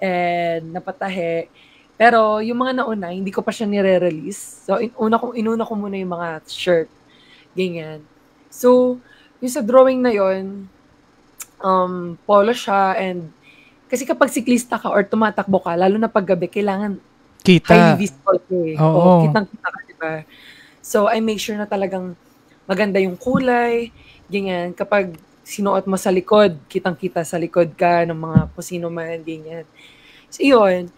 and napatahe. Pero, yung mga nauna, hindi ko pa siya nire-release. So, inuna ko muna yung mga shirt. Ganyan. So, yung sa drawing na yon polo siya and kasi kapag siklista ka or tumatakbo ka, lalo na pag gabi, kailangan Kita. highly visible eh. Oo. Kitang-kita ka, diba? So, I make sure na talagang maganda yung kulay, ganyan. Kapag sinuot mo sa likod, kitang-kita sa likod ka ng mga kusino man, ganyan. So, yun.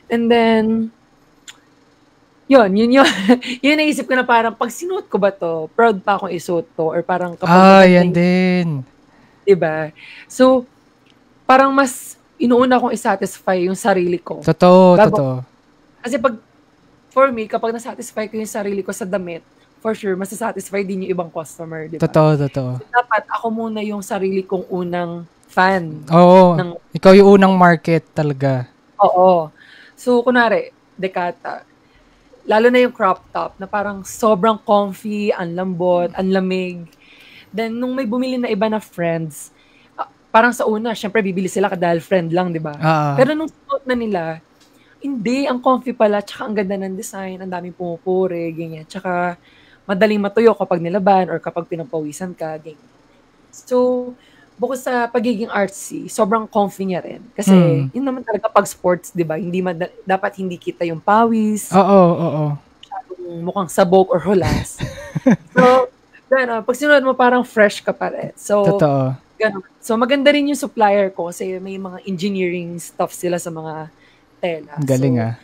And then, yun. Yun naisip ko na parang, pag sinuot ko ba to, proud pa akong isuot to, or parang kapag yan din. diba? So, parang mas inuuna kong isatisfy yung sarili ko. Totoo. Kasi for me, kapag nasatisfy ko yung sarili ko sa damit, for sure, masasatisfy din yung ibang customer, diba? Totoo. So, dapat ako muna yung sarili kong unang fan. Oo. Ikaw yung unang market talaga. Oo. So, kunwari, Dekata, lalo na yung crop top, na parang sobrang comfy, ang lambot, ang lamig. Then, nung may bumili na iba na friends, parang sa una, syempre, bibili sila dahil friend lang, di ba? Pero nung suot na nila, hindi, ang comfy pala, tsaka ang ganda ng design, ang daming pumupuri, ganyan. Tsaka, madaling matuyo kapag nilaban or kapag pinapawisan ka, ganyan. So, bukod sa pagiging artsy, sobrang comfy niya rin. Kasi, yun naman talaga pag sports, di ba? Dapat hindi kita yung pawis. Oo. Mukhang sabog or hulas. So, gano'n, pag sinulat mo, parang fresh ka pa rin. So, totoo. Gano'n. So, maganda rin yung supplier ko kasi may mga engineering stuff sila sa mga tela. Galing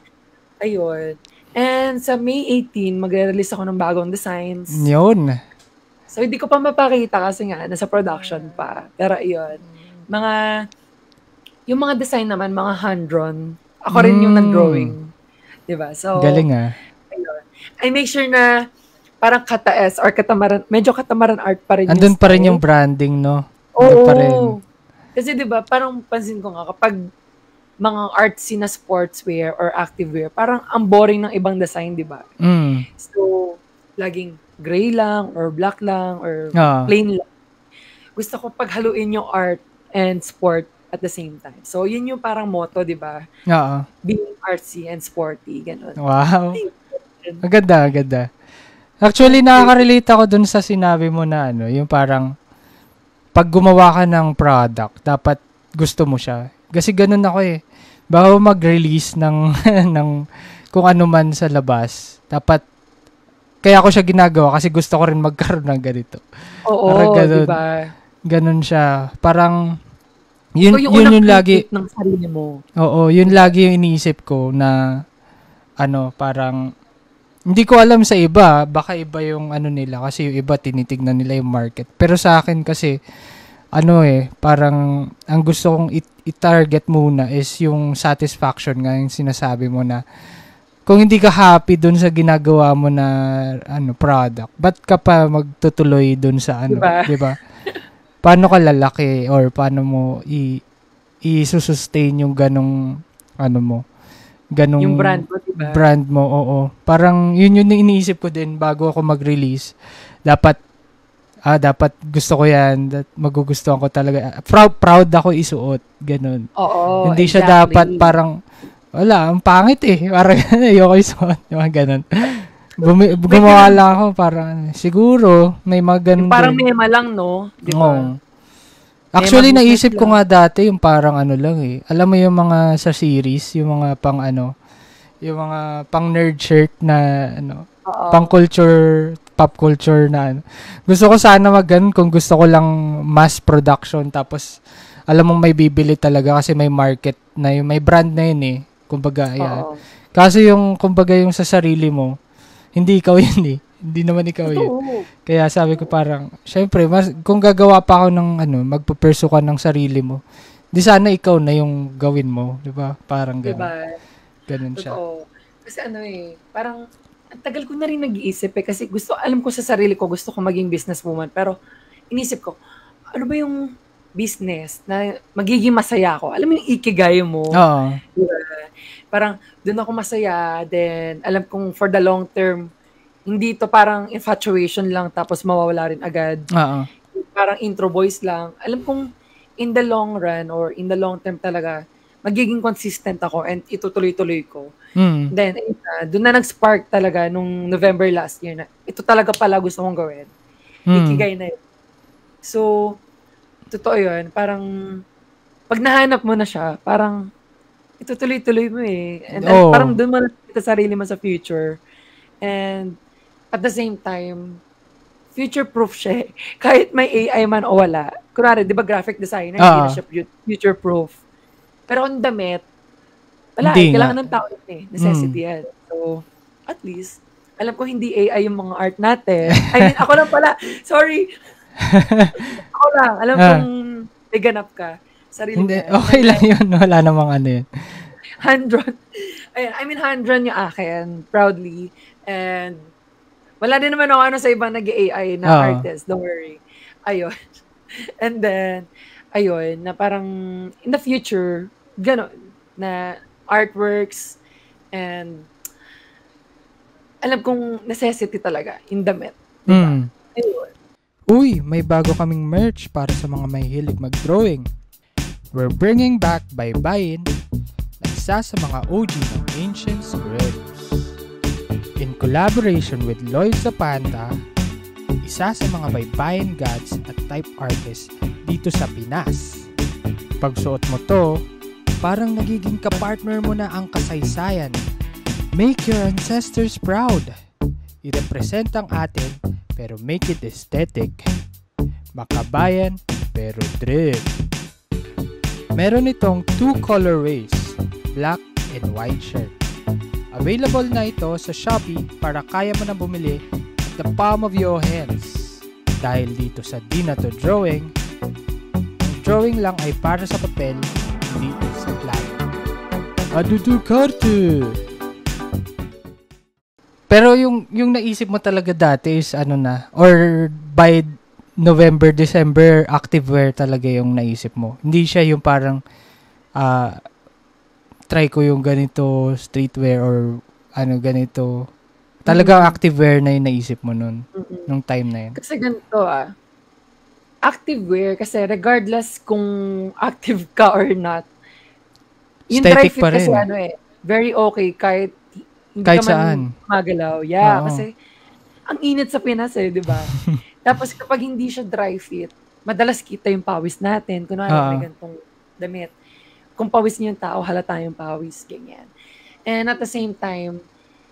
Ayun. And sa May 18, magre-release ako ng bagong designs. Yun. So, hindi ko pa mapakita kasi nga, nasa production pa. Pero ayun. Yung mga design naman, mga hand-drawn. Ako rin yung nag-drawing. Diba? So, galing ayun. I make sure na parang kataes or medyo katamaran art pa rin. Andun pa rin yung branding, no? Oo. Pa rin. Kasi diba, parang pansin ko nga, kapag mga artsy na sportswear or activewear, parang ang boring ng ibang design, diba? So, laging gray lang or black lang or plain lang. Gusto ko paghaluin yung art and sport at the same time. So, yun yung parang motto, diba? Being artsy and sporty, ganun. Wow. Maganda. Actually, nakaka-relate ako dun sa sinabi mo na yung parang pag gumawa ka ng product, dapat gusto mo siya. Kasi ganun ako eh. Bago mag-release ng kung ano man sa labas, dapat kaya ako siya ginagawa kasi gusto ko rin magkaroon ng ganito. Oo, diba? Ganun siya. Parang yun so, yung lagi ng sarili mo. Oo, yun lagi yung iniisip ko na parang hindi ko alam sa iba, baka iba yung nila kasi yung iba tinitignan nila yung market. Pero sa akin kasi parang ang gusto kong i-target muna is yung satisfaction nga yung sinasabi mo na kung hindi ka happy dun sa ginagawa mo na product, ba't ka pa magtutuloy dun sa diba? Paano ka lalaki or paano mo i-sustain yung ganong ganong yung brand mo, diba? Brand mo, oo. Parang yun yung iniisip ko din bago ako mag-release. Dapat gusto ko yan. Magugustuhan ko talaga. Proud ako isuot. Ganun. Oo, hindi siya dapat parang wala, ang pangit eh. Parang ayoko isuot. Yung ganun. Gumawa lang ako parang siguro may mga ganun. Parang mema lang, no? Di ba? Oo. Actually, naisip ko nga dati yung parang lang eh. Alam mo yung mga sa series, yung mga yung mga pang nerd shirt na pang culture, pop culture na Gusto ko sana mag-ganun kung gusto ko lang mass production tapos alam mo may bibili talaga kasi may market na yung may brand na yun eh. Kumbaga, yan. Kasi yung kumbaga yung sa sarili mo, hindi ikaw yun eh. Hindi naman ikaw yun. Kaya sabi ko parang, syempre, kung gagawa pa ako ng magpuperso ka ng sarili mo, di sana ikaw na yung gawin mo. Di ba? Parang gano'n. Diba? Ganun siya. Totoo. Kasi parang, ang tagal ko na rin nag-iisip eh. Kasi alam ko sa sarili ko, gusto ko maging businesswoman. Pero, inisip ko, ano ba yung business na magiging masaya ako. Alam mo yung ikigai mo? Oo. Diba? Parang doon ako masaya, then alam kong for the long term, hindi to parang infatuation lang tapos mawawala rin agad. Oo. Parang intro boys lang. Alam kong in the long run or in the long term talaga, magiging consistent ako and itutuloy-tuloy ko. Then, doon na nag-spark talaga nung November last year na ito talaga pala gusto kong gawin. Ikigai na yun. So, totoo yun. Parang, pag nahanap mo na siya, parang, itutuloy-tuloy mo eh. And parang doon mo nakita sarili mo sa future. And, at the same time, future-proof siya. Kahit may AI man o wala. Kunwari, di ba graphic designer, hindi na siya future-proof. Pero on damit, wala, kailangan ng tao yun eh. Necessity yan. So, at least, alam ko hindi AI yung mga art natin. I mean, ako lang pala. Sorry. Ako lang. Alam kong may ganap ka. Sarili hindi, okay lang yun. Wala namang ano yun. Hand-drawn. Ayun, I mean, hand-drawn yung akin. Proudly. And, wala din naman ako sa ibang nag-AI na artist. Don't worry. Ayun. And then, ayun, na parang in the future, gano'n, na artworks and alam kong necessity talaga in damit. Diba? Ayun. Uy, may bago kaming merch para sa mga mahihilig mag-drawing. We're bringing back Baybayin na isa sa mga OG ng ancient scripts. In collaboration with Lloyd Zapanta, isa sa mga baybayin gods at type artists dito sa Pinas. Pagsuot mo to, parang nagiging kapartner mo na ang kasaysayan. Make your ancestors proud. I-represent ang atin, pero make it aesthetic. Makabayan, pero drip. Meron itong 2 colorways, black and white shirt. Available na ito sa Shopee para kaya mo na bumili at the palm of your hands. Dahil dito sa Di Na To Drawing, ang drawing lang ay para sa papel, hindi sa plato. Adudu karte! Pero yung naisip mo talaga dati is ano na, or by November, December, activewear talaga yung naisip mo. Hindi siya yung parang try ko yung ganito streetwear or ano ganito. Talaga activewear na yung naisip mo nun, nung time na yun. Kasi ganito activewear, kasi regardless kung active ka or not, yung dry fit kasi very okay kahit hindi ka man magalaw. Yeah, kasi ang init sa Pinas di ba? Tapos kapag hindi siya dry fit, madalas kita yung pawis natin. Kunwari may ganitong damit. Kung pawis niyo yung tao, halata yung pawis. Ganyan. And at the same time,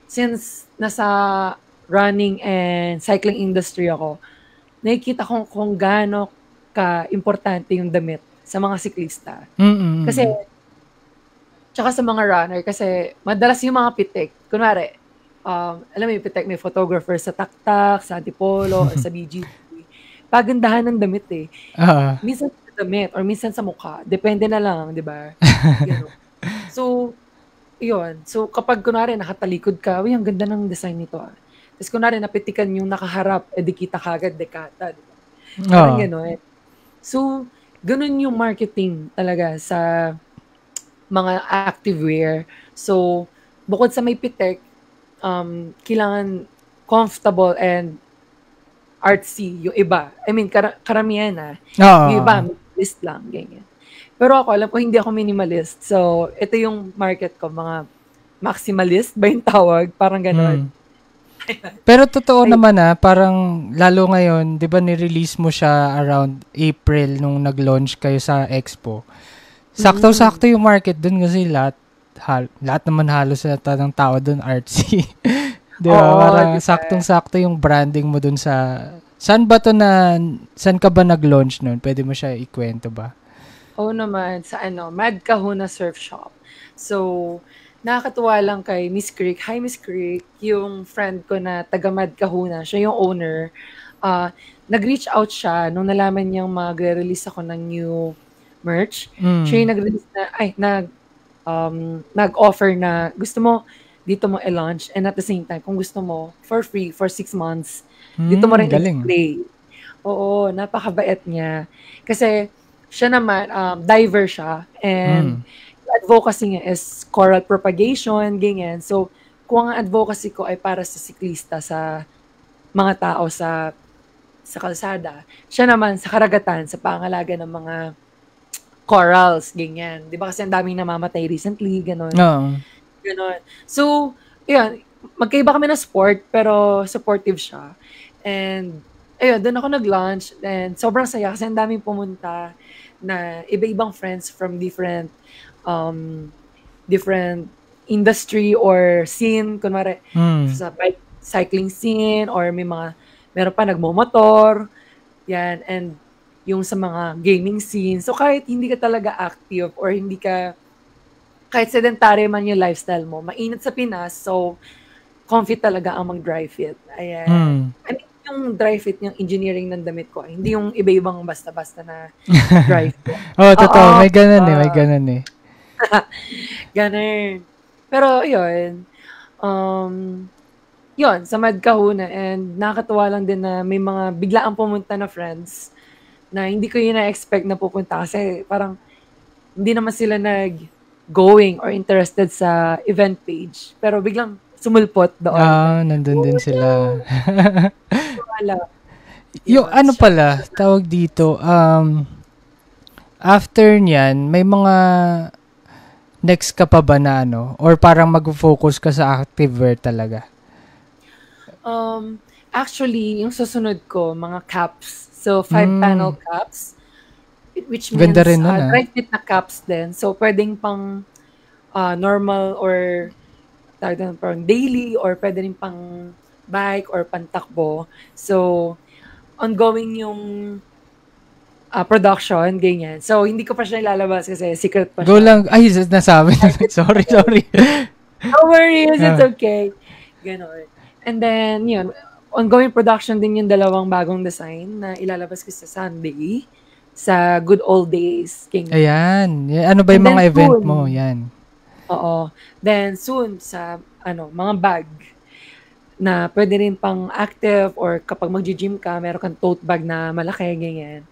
since nasa running and cycling industry ako, nakikita ko kung gaano ka-importante yung damit sa mga siklista. Kasi, tsaka sa mga runner, kasi madalas yung mga pitik, kunwari, alam mo yung pitik, may photographer sa Taktak, sa Antipolo, or sa BGC. Pagandahan ng damit minsan sa damit, or minsan sa mukha. Depende na lang, di ba? So, yun. So, kapag kunwari nakatalikod ka, uy, ang ganda ng design nito. Tapos kunwari napitikan yung nakaharap, di kita kagad, dekata. Diba? Parang gano'n. So, ganun yung marketing talaga sa mga activewear. So, bukod sa may pitek, kailangan comfortable and artsy yung iba. I mean, karamihan yung iba, minimalist lang, ganyan. Pero ako, alam ko, hindi ako minimalist. So, ito yung market ko, mga maximalist ba yung tawag? Parang gano'n. Pero totoo naman parang lalo ngayon, di ba nirelease mo siya around April nung nag-launch kayo sa Expo. Sakto-sakto yung market dun kasi lahat naman halos ng tao dun artsy. Di ba? Parang saktong-sakto yung branding mo dun sa... Saan ka ba nag-launch nun? Pwede mo siya ikwento ba? Oo naman, sa Mad Kahuna Surf Shop. So, nakakatuwa lang kay Miss Creek. Hi, Miss Creek. Yung friend ko na taga Mad Kahuna, siya yung owner. Nag-reach out siya nung nalaman niyang mag-release ako ng new merch. Siya yung nag-release nag-offer na gusto mo dito mo i-launch and at the same time, kung gusto mo, for free, for 6 months, dito mo rin i-play. Oo, napakabait niya. Kasi, siya naman, diver siya. And advocacy niya is coral propagation, ganyan. So, kung ang advocacy ko ay para sa siklista, sa mga tao sa kalsada, siya naman sa karagatan, sa pangalaga ng mga corals, ganyan. Di ba kasi ang daming namamatay recently, gano'n. Oo. Gano'n. So, yun, magkaiba kami na sport, pero supportive siya. And, ayun, doon ako nag-launch, and sobrang saya kasi ang daming pumunta na iba-ibang friends from different industry or scene, kunwari, sa bike cycling scene, or meron pa nagmomotor, yan, and yung sa mga gaming scene. So, kahit hindi ka talaga active or hindi ka, kahit sedentary man yung lifestyle mo, mainit sa Pinas, so, comfy talaga ang mag-dry fit. Ayan. I mean, yung dry fit, yung engineering ng damit ko, hindi yung iba-ibang basta-basta na dry fit. Totoo. May ganun may ganun eh. Ganun. Pero, yun, sa Mad Kahuna, and nakakatuwa lang din na may mga biglaang pumunta na friends na hindi ko yun na-expect na pupunta kasi parang hindi naman sila nag-going or interested sa event page. Pero biglang sumulpot doon. Nandun din sila. Yung ano pala, tawag dito, after niyan, may mga next ka pa ba na ano? Or parang mag-focus ka sa activewear talaga? Actually, yung susunod ko, mga caps. So, 5-panel caps. Which means, ganda rin nun, dry fit na caps din. So, pwedeng pang normal or parang daily or pwede rin pang bike or pantakbo. So, ongoing yung production, ganyan. So, hindi ko pa siya ilalabas kasi secret pa siya. Go lang. Ay, nasabi na. Sorry. No worries, it's okay. Ganon. And then, yun, ongoing production din yung dalawang bagong design na ilalabas ko sa Sunday, sa Good Old Days. King. Ayan. Ano ba yung mga event mo? Yan. Oo. Then, soon, sa mga bag na pwede rin pang active or kapag mag-gym ka, meron kang tote bag na malaki, ganyan.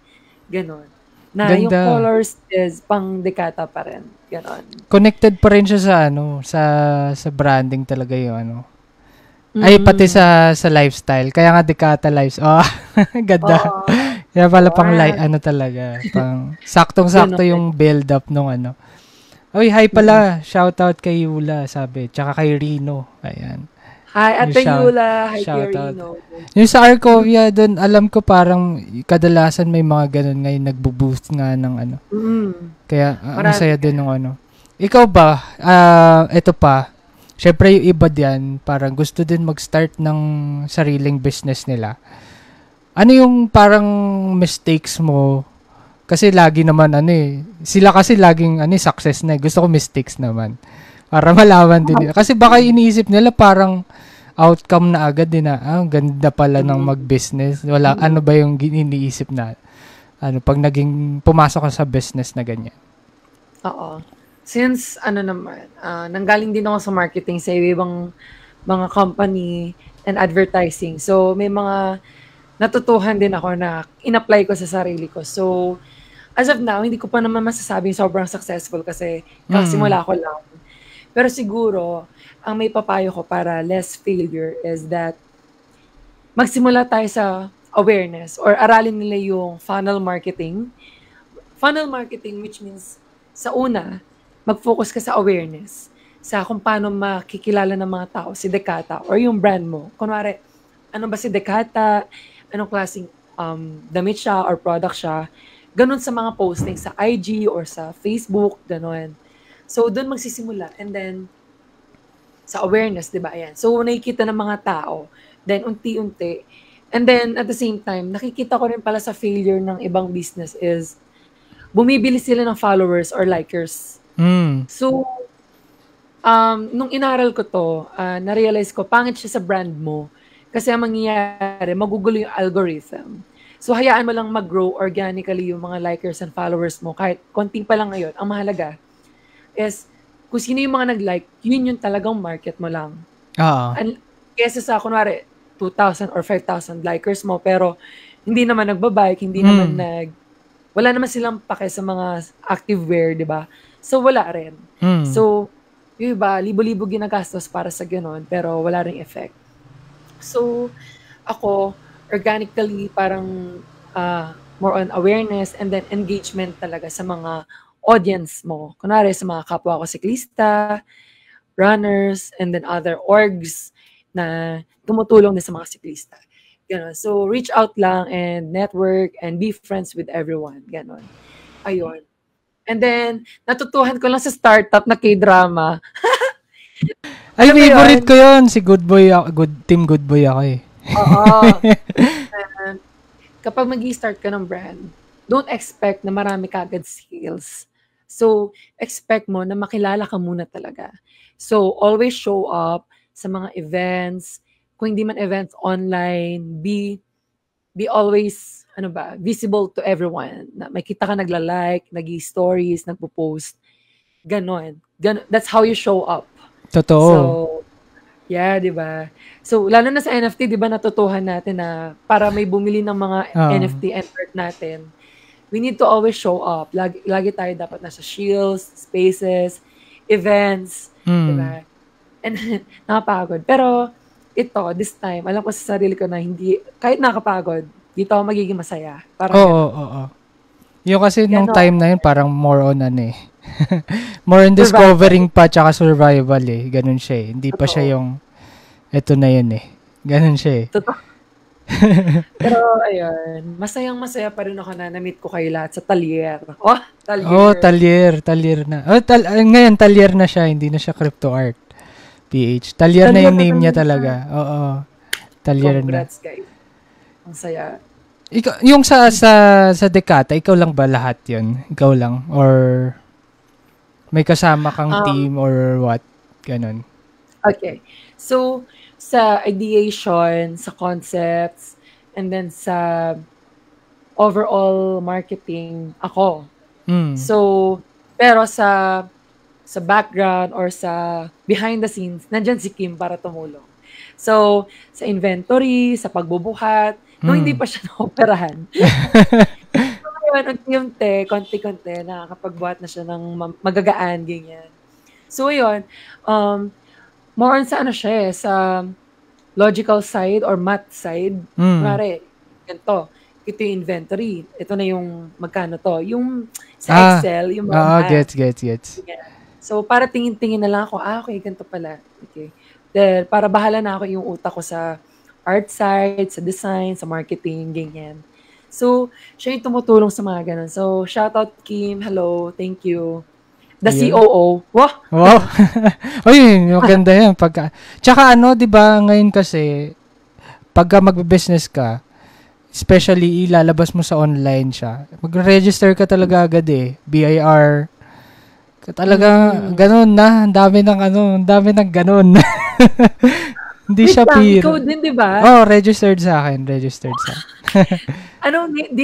Ganon. Na ganda. Yung colors is pang dekata pa rin. Ganon. Connected pa rin siya sa branding talaga yung ay, pati sa lifestyle. Kaya nga Dekata Lives. Ganda. Kaya pala pang talaga. Pang saktong-sakto yung build-up nung Uy, hi pala. Shoutout kay Yula, sabi. Tsaka kay Rino. Ayan. Hi, Ate Yula. Hi, kay Rino. Yung sa Arcovia, doon, alam ko parang kadalasan may mga ganun ngayon. Nagbo-boost nga ng Kaya, ang saya din ng Ikaw ba, ito pa, syempre yung iba diyan, parang gusto din mag-start ng sariling business nila. Ano yung parang mistakes mo? Kasi lagi naman sila kasi laging success na. Gusto ko mistakes naman. Para malaman din nila. Kasi baka iniisip nila parang outcome na agad din ganda pala ng mag-business. Wala, ano ba yung iniisip na? Pag pumasok ka sa business na ganyan? Oo. Since, nanggaling din ako sa marketing sa ibang mga company and advertising. So, may mga natutuhan din ako na in-apply ko sa sarili ko. So, as of now, hindi ko pa naman masasabing sobrang successful kasi kasimula ko lang. Pero siguro, ang may papayo ko para less failure is that magsimula tayo sa awareness or aralin nila yung funnel marketing. Funnel marketing, which means sa una, mag-focus ka sa awareness, sa kung paano makikilala ng mga tao si Dekata or yung brand mo. Kunwari, ano ba si Dekata, anong klaseng damit siya or product siya. Ganun sa mga posting sa IG or sa Facebook, ganun. So, doon magsisimula. And then, sa awareness, di ba? Ayan. So, nakikita ng mga tao. Then, unti-unti. And then, at the same time, nakikita ko rin pala sa failure ng ibang business is bumibili sila ng followers or likers. So, nung inaral ko to, na-realize ko, pangit siya sa brand mo. Kasi ang mangyayari, magugulo yung algorithm. So, hayaan mo lang mag-grow organically yung mga likers and followers mo. Kahit konting pa lang ngayon. Ang mahalaga is, kung sino yung mga nag-like, yun yung talagang market mo lang. Kesa sa, kunwari, 2,000 or 5,000 likers mo, pero hindi naman nagbabike, hindi naman wala naman silang pake sa mga activewear, di ba? So, wala rin. So, yung iba, libo-libo ginagastos para sa ganon, pero wala ring effect. So, ako, organically, parang more on awareness and then engagement talaga sa mga audience mo. Kunwari, sa mga kapwa ko siklista, runners, and then other orgs na tumutulong din sa mga siklista. Ganon. So, reach out lang and network and be friends with everyone. Ganon. Ayun. And then, natutuhan ko lang sa startup na K-drama. Ay, favorite ko yun. Si Good Boy, Team Good Boy ako eh. Oo. Kapag mag-i-start ka ng brand, don't expect na marami kagad sales. So, expect mo na makilala ka muna talaga. So, always show up sa mga events. Kung hindi man events online, be always, visible to everyone. Na makita ka nagla-like, nag-i-stories, nagpo-post. Ganon. That's how you show up. Totoo. So, yeah, di ba? So, lalo na sa NFT, di ba, natutuhan natin na para may bumili ng mga NFT and art natin, we need to always show up. Lagi tayo dapat nasa shields, spaces, events, di ba? And nakapagod. Pero, this time, alam ko sa sarili ko na hindi, kahit nakapagod, dito ako magiging masaya. Oo. Yung kasi nung time na yun, parang more on more on discovering pa tsaka survival eh. Ganun siya eh. Hindi pa siya yung eto na yun eh. Ganun siya eh. Totoo. Pero ayun, masayang-masaya pa rin ako na na-meet ko kayo lahat sa Talyer. Talyer. Talyer na. Ngayon, Talyer na siya. Hindi na siya Crypto Art PH. Talyer na yung name niya talaga. Oo. Talyer na. Congrats, guys. Ang saya. Ikaw, yung sa Dekata, ikaw lang ba lahat yun? Ikaw lang? Or may kasama kang team or what? Ganon. Okay. So, sa ideation, sa concepts, and then sa overall marketing, ako. So, pero sa background or sa behind the scenes, nandyan si Kim para tumulong. So, sa inventory, sa pagbubuhat, nung hindi pa siya na-operahan. So, ngayon, unti-unti, konti-konti, nakakapagbuhat na siya ng magagaan, ganyan. So, yun, more on sa siya sa logical side or math side. Kunwari, ganito, ito yung inventory. Ito na yung magkano to. Yung sa Excel, yung mga gets. Yeah. So, para tingin-tingin na lang ako, okay, ganito pala. Okay. Then, para bahala na ako yung utak ko sa art side, sa design, sa marketing, ganyan. So, siya yung tumutulong sa mga ganun. So, shout out Kim, hello, thank you. The COO. Wow! Uy, maganda yan. Tsaka di ba, ngayon kasi, pagka magbe-business ka, especially ilalabas mo sa online siya, mag-register ka talaga agad eh. BIR. Talaga, ganun na. Ang dami ng ganun. Hindi siya peer. Ikaw din, di ba? Registered sa akin. Di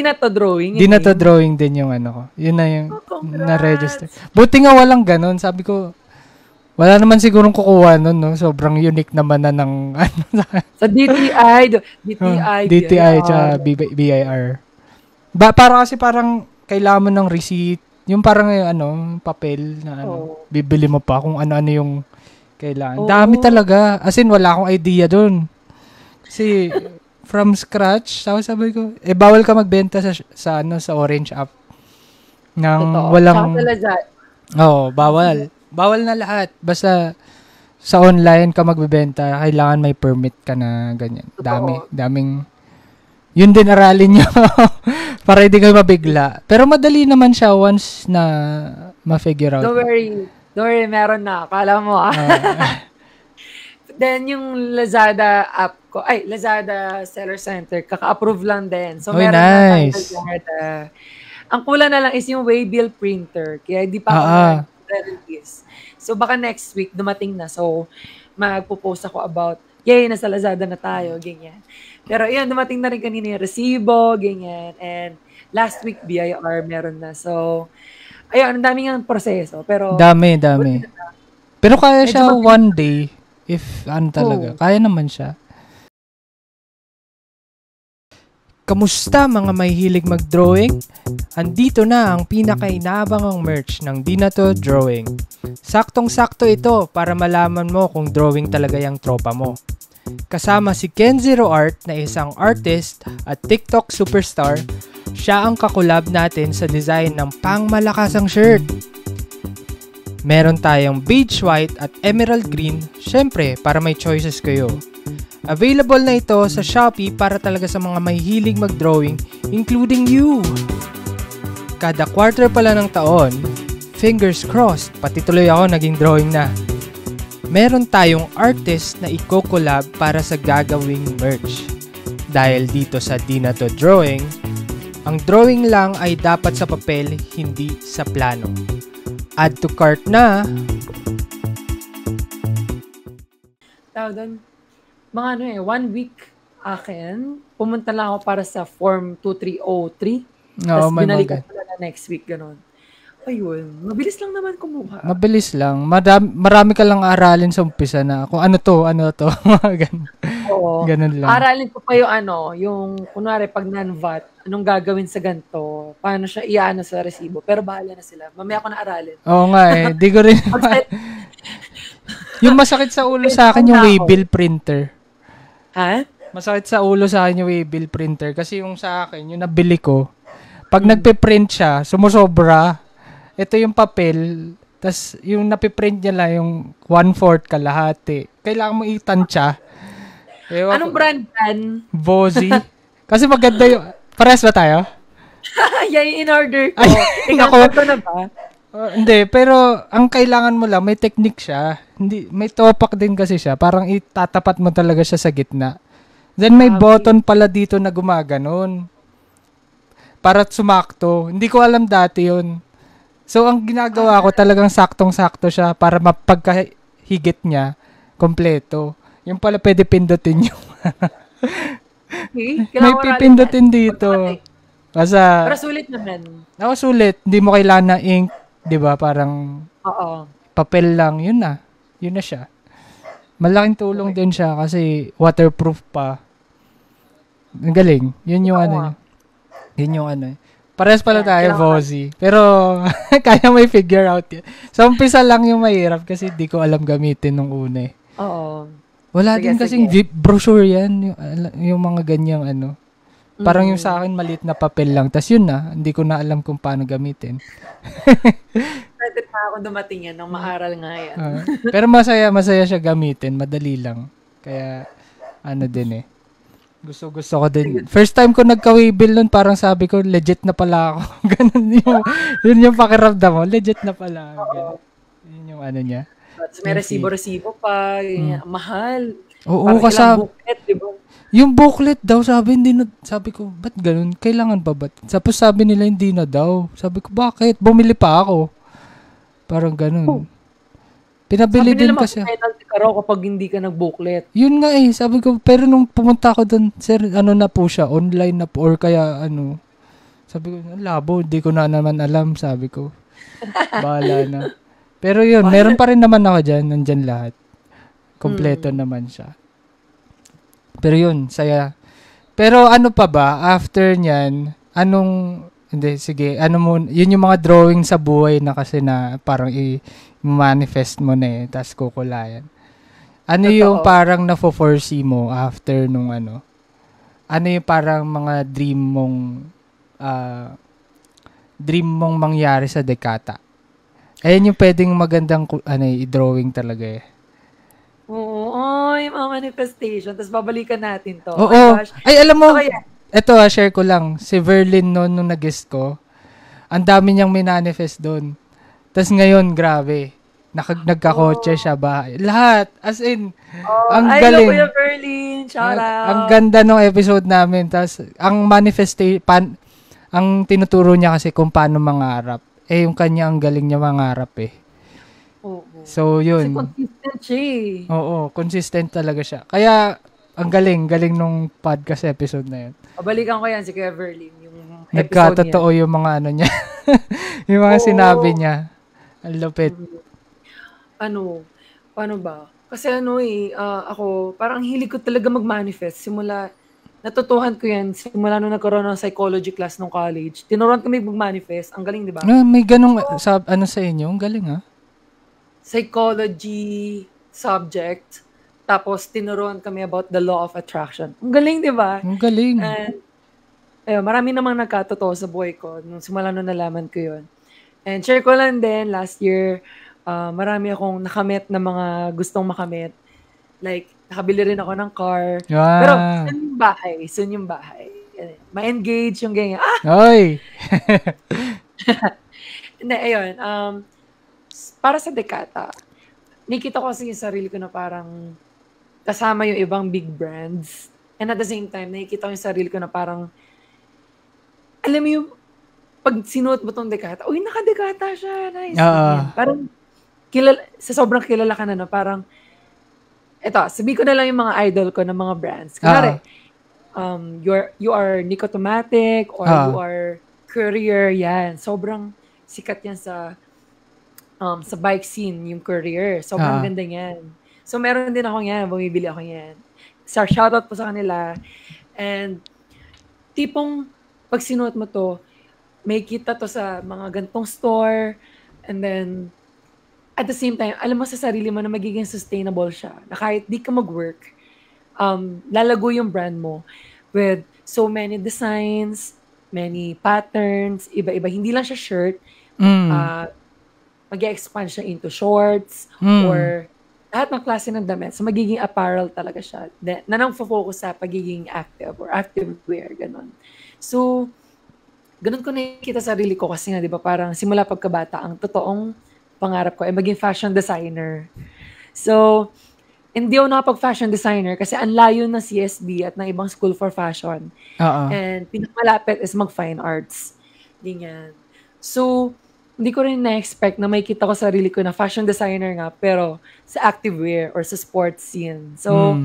na to drawing? Di na to drawing din yung ko. Yun na yung na-register. Buti nga walang ganun. Sabi ko, wala naman sigurong kukuha nun, no? Sobrang unique naman na ng sa DTI. DTI tsaka BIR. Para kasi parang kailangan mo ng receipt. Yung parang papel na bibili mo pa kung ano-ano yung kailangan. Dami talaga. As in, wala akong idea dun. Kasi, from scratch, sabi ko, bawal ka magbenta sa Orange app. Nang walang... bawal. Bawal na lahat. Basta, sa online ka magbebenta, kailangan may permit ka na ganyan. Daming... Yun din aralin nyo. Para hindi kayo mabigla. Pero madali naman siya once na ma-figure out. Don't worry, meron na. Kala mo Then, yung Lazada app ko, Lazada Seller Center, kaka-approve lang din. So, meron nice. na Lazada. Ang kulang na lang is yung waybill printer. Kaya hindi pa ako nag-release. So, baka next week, dumating na. So, magpo-post ako about, nasa Lazada na tayo, ganyan. Pero, dumating na rin kanina yung resibo, ganyan. And, last week, BIR meron na. So, ang daming ang proseso. Pero, dami. Pero kaya siya one day, if talaga. Kaya naman siya. Kamusta mga mahihilig mag-drawing? Andito na ang pinaka-inaabangang merch ng Di Na To Drawing. Saktong-sakto ito para malaman mo kung drawing talaga yung tropa mo. Kasama si Ken Zero Art na isang artist at TikTok superstar, siya ang kakulab natin sa design ng pangmalakasang shirt. Meron tayong beige white at emerald green, syempre para may choices kayo. Available na ito sa Shopee para talaga sa mga mahihilig mag-drawing, including you. Kada quarter pala ng taon, fingers crossed, pati tuloy ako naging drawing na. Meron tayong artist na i-collab para sa gagawing merch. Dahil dito sa Di Na To Drawing, ang drawing lang ay dapat sa papel, hindi sa plano. Add to cart na. Tawag doon, mga 1 week akin, pumunta lang ako para sa Form 2303. Tapos binalikan ko na next week, ganun. Ayun, mabilis lang naman kumuha. Mabilis lang. Marami ka lang aralin sa umpisa na kung ano to. Ganun. Oo. Ganun lang. Aralin ko pa yung kunwari pag non-VAT, anong gagawin sa ganito, paano siya iyaano sa resibo. Pero bahala na sila. Mamaya ko na aralin. Oo nga eh. Di ko rin. Yung masakit sa ulo sa akin yung waybill printer. Ha? Masakit sa ulo sa akin yung waybill printer. Kasi yung sa akin, yung nabili ko, pag nagpe-print siya, sumusobra. Ito yung papel, tas yung napiprint niya lang yung 1/4 kalahati. Kailangan mo itansya. Anong brand yan? Vozy. Kasi maganda yung... Pares ba tayo? Yan in order ko. Ikaw na ba? Hindi, pero ang kailangan mo lang, may technique siya. Hindi, may topak din kasi siya. Parang itatapat mo talaga siya sa gitna. Then may button pala dito na gumaganon. Para sumakto. Hindi ko alam dati yun. So, ang ginagawa ko talagang saktong-sakto siya para mapagkahigit niya, kompleto. Yung pala pwede pindutin yung... May pipindutin dito. Pero sulit naman. Ako sulit. Hindi mo kailangan na ink, di ba? Parang papel lang. Yun na. Yun na siya. Malaking tulong din siya kasi waterproof pa. Ang galing. Yun yung Yun yung Parehas pala tayo, Vozy. Pero, kaya may figure out yun. Sa umpisa lang yung mahirap kasi di ko alam gamitin nung una eh. Oo. Wala din kasing brochure yan. Yung mga ganyang Parang yung sa akin, maliit na papel lang. Tas yun na, hindi ko na alam kung paano gamitin. Pwede pa ako dumating yan nang maaral nga yan. Pero masaya siya gamitin. Madali lang. Kaya, din eh. Gusto ko din. First time ko nagka-waybill nun, parang sabi ko, legit na pala ako. Ganun yun yung pakiramdam mo. Legit na pala. Yun yung niya. May resibo pa. Mahal. Oo, kasi booklet, diba? Yung booklet daw, sabi ko, ba't ganun? Kailangan pa ba? Tapos sabi nila, hindi na daw. Sabi ko, bakit? Bumili pa ako. Parang ganun. Pinabili din kasi. Sabi nila penalty ka raw kapag hindi ka nag-booklet. Yun nga eh. Sabi ko, pero nung pumunta ako doon, sir, na po siya? Online na po or kaya Sabi ko, labo, hindi ko na naman alam, sabi ko. Bahala na. Pero yun, meron pa rin naman ako dyan. Nandyan lahat. Kompleto naman siya. Pero yun, saya. Pero ano pa ba, after nyan, yun yung mga drawing sa buhay na kasi na parang manifest mo na eh, tas kukulayan. Yung parang na-foresee mo after nung Ano yung parang mga dream mong mangyari sa dekata? Ayun yung pwedeng magandang i-drawing talaga eh. Oo, yung mga manifestation. Tapos babalikan natin to. Oo. Ay, alam mo, eto share ko lang. Si Verlin nung nag-guest ko, ang dami niyang minanifest doon. Tapos ngayon, grabe. Nagkakotse siya bahay. Lahat. As in, ang galing. Kuya Verlin. Shout out. Ang ganda ng episode namin. Tapos, ang ang tinuturo niya kasi kung paano mangarap. Yung kanya, ang galing niya mangarap eh. Oo. So, yun. Kasi consistent siya eh. Oo, consistent talaga siya. Kaya, ang galing nung podcast episode na yun. Pabalikan ko yan si Kuya Verlin, yung episode Nagkatotoo yung mga niya. Yung mga sinabi niya. Ang lupit. Paano ba? Kasi ako, parang hilig ko talaga mag-manifest. Simula natutuhan ko yan simula nung nagkaroon ng psychology class nung college. Tinuruan kami mag-manifest. Ang galing, di ba? May ganong sa inyo. Ang galing, ha? Psychology subject. Tapos, tinuruan kami about the law of attraction. Ang galing, di ba? Ang galing. And, marami namang nagkatotoo sa buhay ko nung simula nung nalaman ko yun. And share ko lang din, last year, marami akong nakamit na mga gustong makamit. Like, nakabili rin ako ng car. Wow. Pero, soon yung bahay. Ma-engage yung ganyan. Oy! Hindi, ayun. Para sa Dekata, nakita ko kasi yung sarili ko na parang kasama yung ibang big brands. And at the same time, nakikita ko yung sarili ko na parang, alam mo yung, pag sinuot mo tong Dekata, uy, naka-Dekata siya. Nice. Parang, sa sobrang kilala ka na, parang, eto, sabi ko na lang yung mga idol ko ng mga brands. Kunwari, you are Nicotomatic or you are Courier, yan. Sobrang sikat yan sa bike scene, yung Courier. Sobrang ganda yan. So, meron din ako yan. Bumibili ako yan. Shoutout po sa kanila. And, tipong, pag sinuot mo to, may kita to sa mga gantong store. And then, at the same time, alam mo sa sarili mo na magiging sustainable siya. Na kahit di ka mag-work, lalago yung brand mo with so many designs, many patterns, iba-iba. Hindi lang siya shirt. Mag-expand siya into shorts or lahat ng klase ng damit. So, magiging apparel talaga siya. Na nang focus sa pagiging active or active wear, ganun. So, ganun ko nakikita sarili ko kasi nga, di ba, parang simula pagkabata, ang totoong pangarap ko ay maging fashion designer. So, hindi ako nakapag-fashion designer kasi ang layo ng CSB at ng ibang school for fashion. And pinakamalapit is mag-fine arts. Ganyan. So, hindi ko rin na-expect na may kita ko sarili ko na fashion designer nga, pero sa activewear or sa sports scene. So,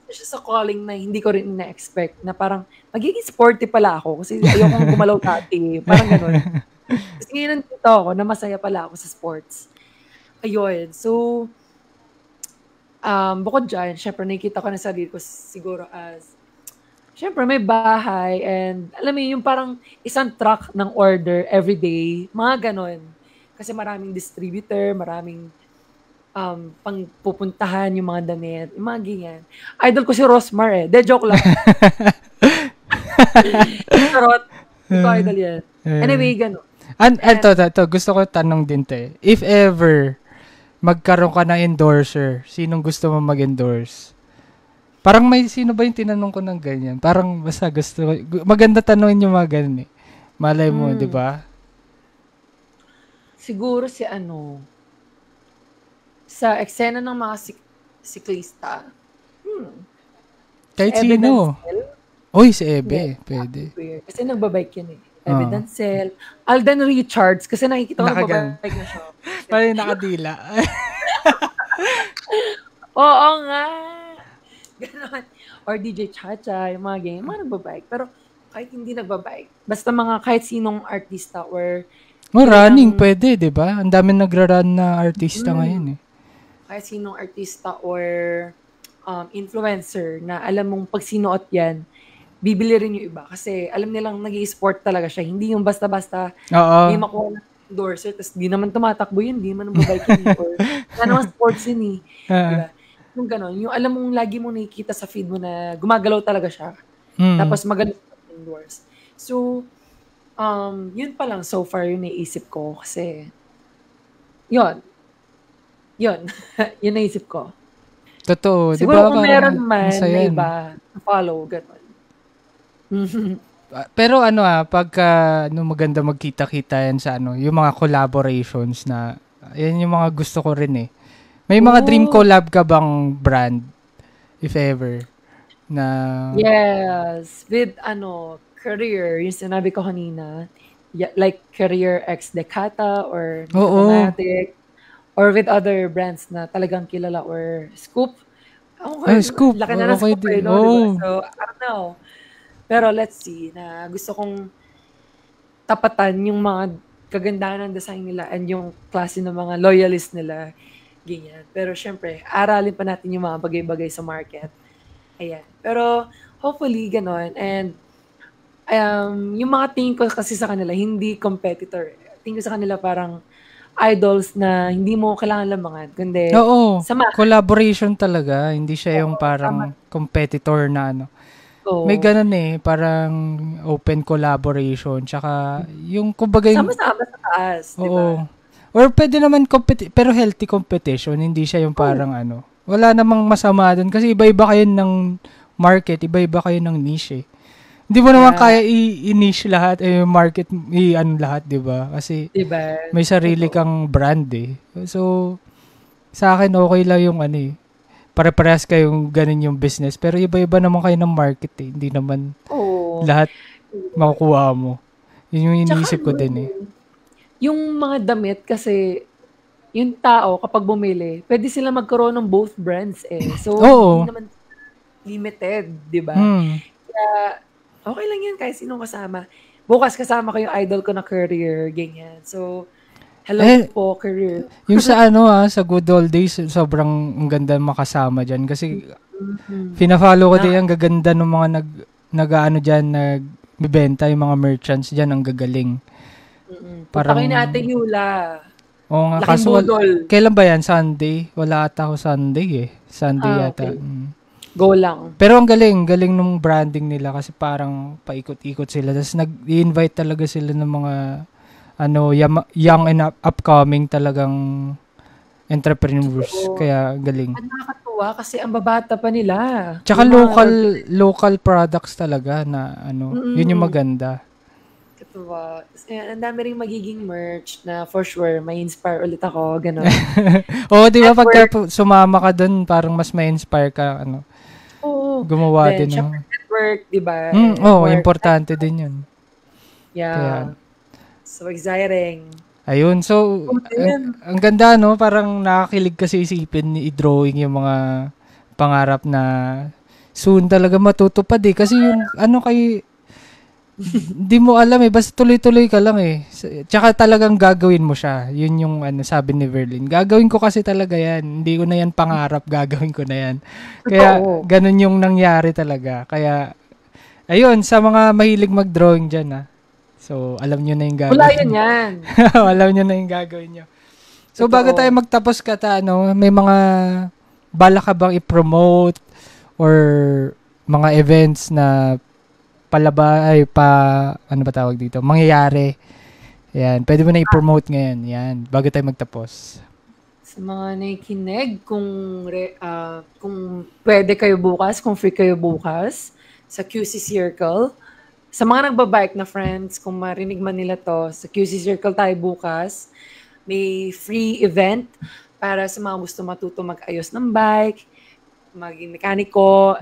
siya sa calling na hindi ko rin na-expect na parang magiging sporty pala ako kasi ayokong gumalaw dati. Parang ganun. Kasi ngayon nandito ako na masaya pala ako sa sports. Ayun. So, bukod dyan, syempre nakikita ko na sarili ko siguro as, syempre may bahay and alam mo yung parang isang truck ng order everyday. Mga ganon. Kasi maraming distributor, maraming pangpupuntahan yung mga damit, yung mga ganyan. Idol ko si Rosmar eh. De, joke lang. Charot. Ito idol yan. Anyway, ganon. Ito, gusto ko tanong din te. If ever magkaroon ka ng endorser, sinong gusto mo mag-endorse? Parang sino ba yung tinanong ko ng ganyan? Parang basta gusto ko, maganda tanongin yung mga ganyan eh. Malay mo, di ba? Siguro sa eksena ng mga siklista. Kahit sino. Uy, si Ebe. Pwede. Kasi nagbabike yun eh. Evidencel. Alden Richards. Kasi nakikita ko nagbabike na siya. Parang nakadila. Oo nga. Ganon. Or DJ Chacha, yung mga ganyan. Mga nagbabike. Pero kahit hindi nagbabike. Basta kahit sinong artista or running pwede, di ba? Ang dami nagra-run na artista ngayon eh. Kahit sinong artista or influencer na alam mong pag sinuot yan, bibili rin yung iba. Kasi alam nilang nag-i-sport talaga siya. Hindi yung basta-basta may makuha ng endorser, tapos di naman tumatakbo yun, di naman nababike yun. Or naman sports yun eh. Diba? Yung gano'n. Yung alam mong lagi mong nakikita sa feed mo na gumagalaw talaga siya. Tapos magaling endorse. So, yun pa lang so far yung naisip ko. Kasi, yun. Yun naisip ko. Totoo. Siguro kung meron man na iba, follow, gano'n. Pero pagka maganda magkita-kita yan sa yung mga collaborations na yan yung mga gusto ko rin eh. May mga dream collab ka bang brand if ever na Yes, with Courier, yung sinabi ko kanina, like Courier X Dekata or Automatic or with other brands na talagang kilala or Scoop. Scoop. Laki na ng Scoop eh, no? Diba? So, I don't know. Pero let's see, na gusto kong tapatan yung mga kagandahan ng design nila and yung klase ng mga loyalist nila. Ganyan. Pero syempre, aralin pa natin yung mga bagay-bagay sa market. Ayan. Pero hopefully, ganon. And yung mga tingin ko kasi sa kanila, hindi competitor. Tingin ko sa kanila parang idols na hindi mo kailangan lamangan, kundi Oo, sama. collaboration talaga. Hindi siya yung parang competitor na ano. Oo. May ganun parang open collaboration. Tsaka yung kumbaga yung... Sama-sama sa taas, di ba? Oo. Or pwede naman pero healthy competition. Hindi siya yung parang ano. Wala namang masama dun. Kasi iba-iba kayo ng market, iba-iba kayo ng niche. Hindi mo naman kaya i-niche lahat, market, ano lahat, di ba? Kasi diba? may sarili kang brand So, sa akin okay lang yung ano pare-parehas kayong ganun yung business. Pero iba-iba naman kayo ng market Hindi naman lahat makukuha mo. Yun yung iniisip ko din Yung mga damit kasi, yung tao kapag bumili, pwede sila magkaroon ng both brands So, hindi naman limited, di ba? Kaya, okay lang yan kahit sinong kasama. Bukas kasama ko yung idol ko na Career, ganyan. So, hello po, Career. Yung sa sa Good Old Days, sobrang ang ganda makasama dyan. Kasi, pina-follow ko din ang gaganda ng mga nag-ano dyan, nagbibenta, yung mga merchants dyan, ang gagaling. Parang kayo ni Ate Yula. Oo nga, laking budol. Kailan ba yan? Sunday? Wala ata ako Sunday Sunday yata. Okay. Go lang. Pero ang galing nung branding nila kasi parang paikot-ikot sila. Tapos nag-invite talaga sila ng mga young and upcoming talagang entrepreneurs. Kaya galing. At nakakatuwa kasi ang babata pa nila. Tsaka local products talaga na yun yung maganda. Katuwa. Ang dami rin magiging merch na for sure may inspire ulit ako, gano'n. Oo, di ba pagka sumama ka dun, parang mas may inspire ka, gumawa din ng network, di ba? Importante din yun. Yeah. Kaya, so exciting. Ayun, so ang ganda parang nakakilig kasi isipin i-drawing yung mga pangarap na soon talaga matutupad kasi yung hindi mo alam basta tuloy-tuloy ka lang Tsaka talagang gagawin mo siya. Yun yung sabi ni Verlyn. Gagawin ko kasi talaga yan. Hindi ko na yan pangarap, gagawin ko na yan. Kaya ganun yung nangyari talaga. Kaya ayun, sa mga mahilig mag-drawing dyan So, alam nyo na yung gagawin. Wala yun yan. Alam nyo na yung gagawin nyo. So, bago tayo magtapos may mga bala ka bang i-promote or mga events na ano ba tawag dito? Mangyayari. Yan. Pwede mo na i-promote ngayon. Yan. Bago tayo magtapos. Sa mga nakikinig, kung pwede kayo bukas, kung free kayo bukas, sa QC Circle. Sa mga nagbabike na friends, kung marinig man nila to, sa QC Circle tayo bukas. May free event para sa mga gusto matuto mag-ayos ng bike, maging mekaniko,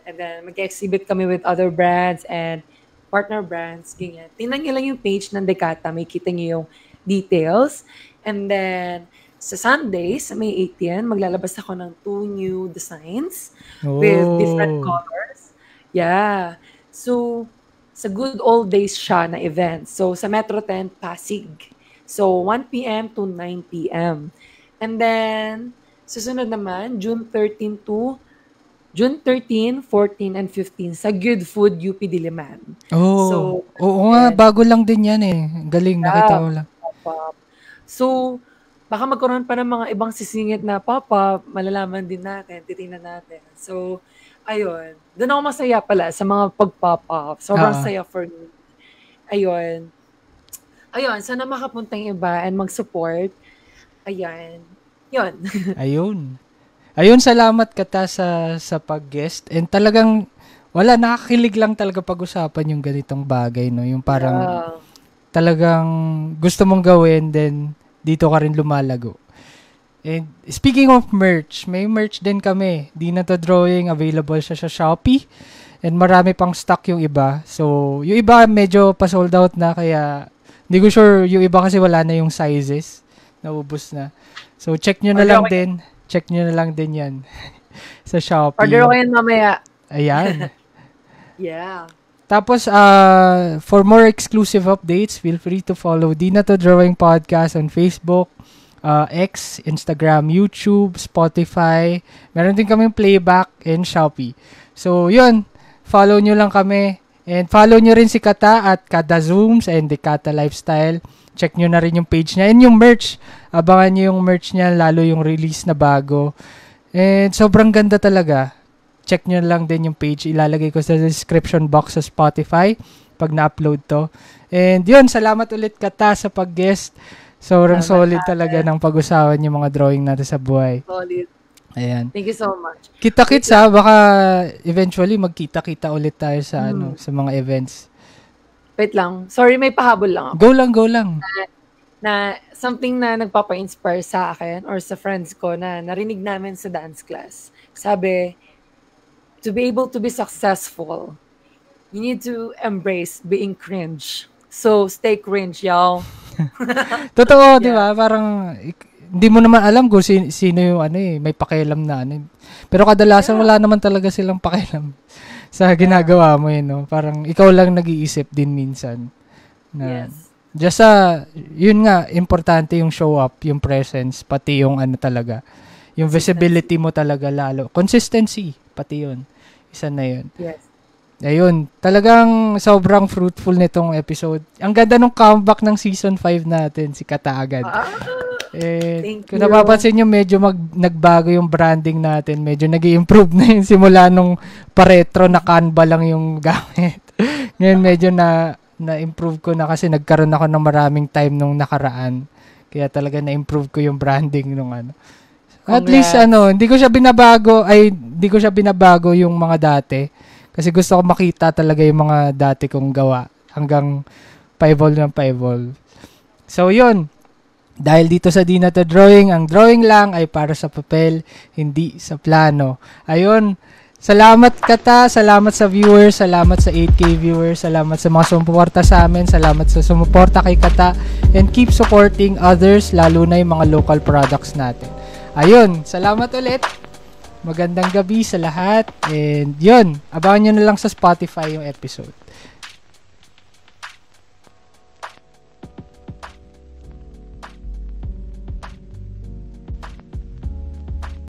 and then mag-exhibit kami with other brands and partner brands, ganyan. Tingnan nyo lang yung page ng Dekata, may kita nyo yung details. And then, sa Sunday, sa May 18, maglalabas ako ng 2 new designs with different colors. Yeah. So, sa Good Old Days siya na event. So, sa Metro 10, Pasig. So, 1 p.m. to 9 p.m. And then, susunod naman, June 13, 14, and 15 sa Good Food UP Diliman. Oo nga, bago lang din yan Galing, nakita ko lang. So, baka magkaroon pa ng mga ibang sisingit na pop-up, malalaman din natin, titingnan natin. So, ayun. Doon ako masaya pala sa mga pag-pop-up. Sobrang saya for me. Ayun, sana makapunta yung iba and mag-support. Ayun. Ayun, salamat Kata sa pag-guest. And talagang, nakakilig lang talaga pag-usapan yung ganitong bagay, Yung parang, talagang gusto mong gawin, then dito ka rin lumalago. And speaking of merch, may merch din kami. Dinato Drawing, available siya sa Shopee. And marami pang stock yung iba. So, yung iba medyo pa-sold out na, kaya hindi ko sure yung iba kasi wala na yung sizes. Naubos na. So, check nyo na lang din. Check nyo na lang din yan. Sa Shopee. Order ko yan mamaya. Ayan. Yeah. Tapos, for more exclusive updates, feel free to follow Dinato Drawing Podcast on Facebook, X, Instagram, YouTube, Spotify. Meron din kaming playback and Shopee. So, yun. follow nyo lang kami. And follow nyo rin si Kata at Kada Zooms and the Kata Lifestyle. Check nyo na rin yung page niya. And yung merch. Abangan nyo yung merch niya, lalo yung release na bago. And sobrang ganda talaga. Check nyo lang din yung page. Ilalagay ko sa description box sa Spotify pag na-upload to. And yun, salamat ulit Kata sa pag-guest. Sobrang solid talaga ng pag-usapan yung mga drawing natin sa buhay. Solid. Ayan. Thank you so much. Kita-kits ha, baka eventually magkita-kita ulit tayo sa sa mga events. Wait lang. Sorry, may pahabol lang ako. Go lang. Na something na nagpapa-inspire sa akin or sa friends ko na narinig namin sa dance class. Sabi, to be able to be successful, you need to embrace being cringe. So, stay cringe, y'all. Totoo, di ba? Parang hindi mo naman alam kung sino yung may pakialam na Pero kadalasan wala naman talaga silang pakialam sa ginagawa mo no? Parang ikaw lang nag-iisip din minsan. Na, just yun nga, importante yung show up, yung presence, pati yung talaga. Yung visibility mo talaga lalo. Consistency, pati yun. Isa na yun. Yes. Ayun, talagang sobrang fruitful nitong episode. Ang ganda nung comeback ng season 5 natin, si Kata agad. Kung napapansin nyo, medyo nagbago yung branding natin. Medyo nag-i-improve na yung simula nung paretro na Canva lang yung gamit. Ngayon medyo na-improve ko na kasi nagkaroon ako ng maraming time nung nakaraan. Kaya talaga na-improve ko yung branding nung At least hindi ko siya binabago yung mga dati. Kasi gusto ko makita talaga yung mga dati kong gawa hanggang pa-evolve ng pa-evolve. So, yun. Dahil dito sa Di Na To Drawing, ang drawing lang ay para sa papel, hindi sa plano. Ayun. Salamat Kata, salamat sa viewers, salamat sa 8K viewers, salamat sa mga sumuporta sa amin, salamat sa sumuporta kay Kata, and keep supporting others, lalo na yung mga local products natin. Ayun. Salamat ulit. Magandang gabi sa lahat. And yun, abangan nyo na lang sa Spotify yung episode.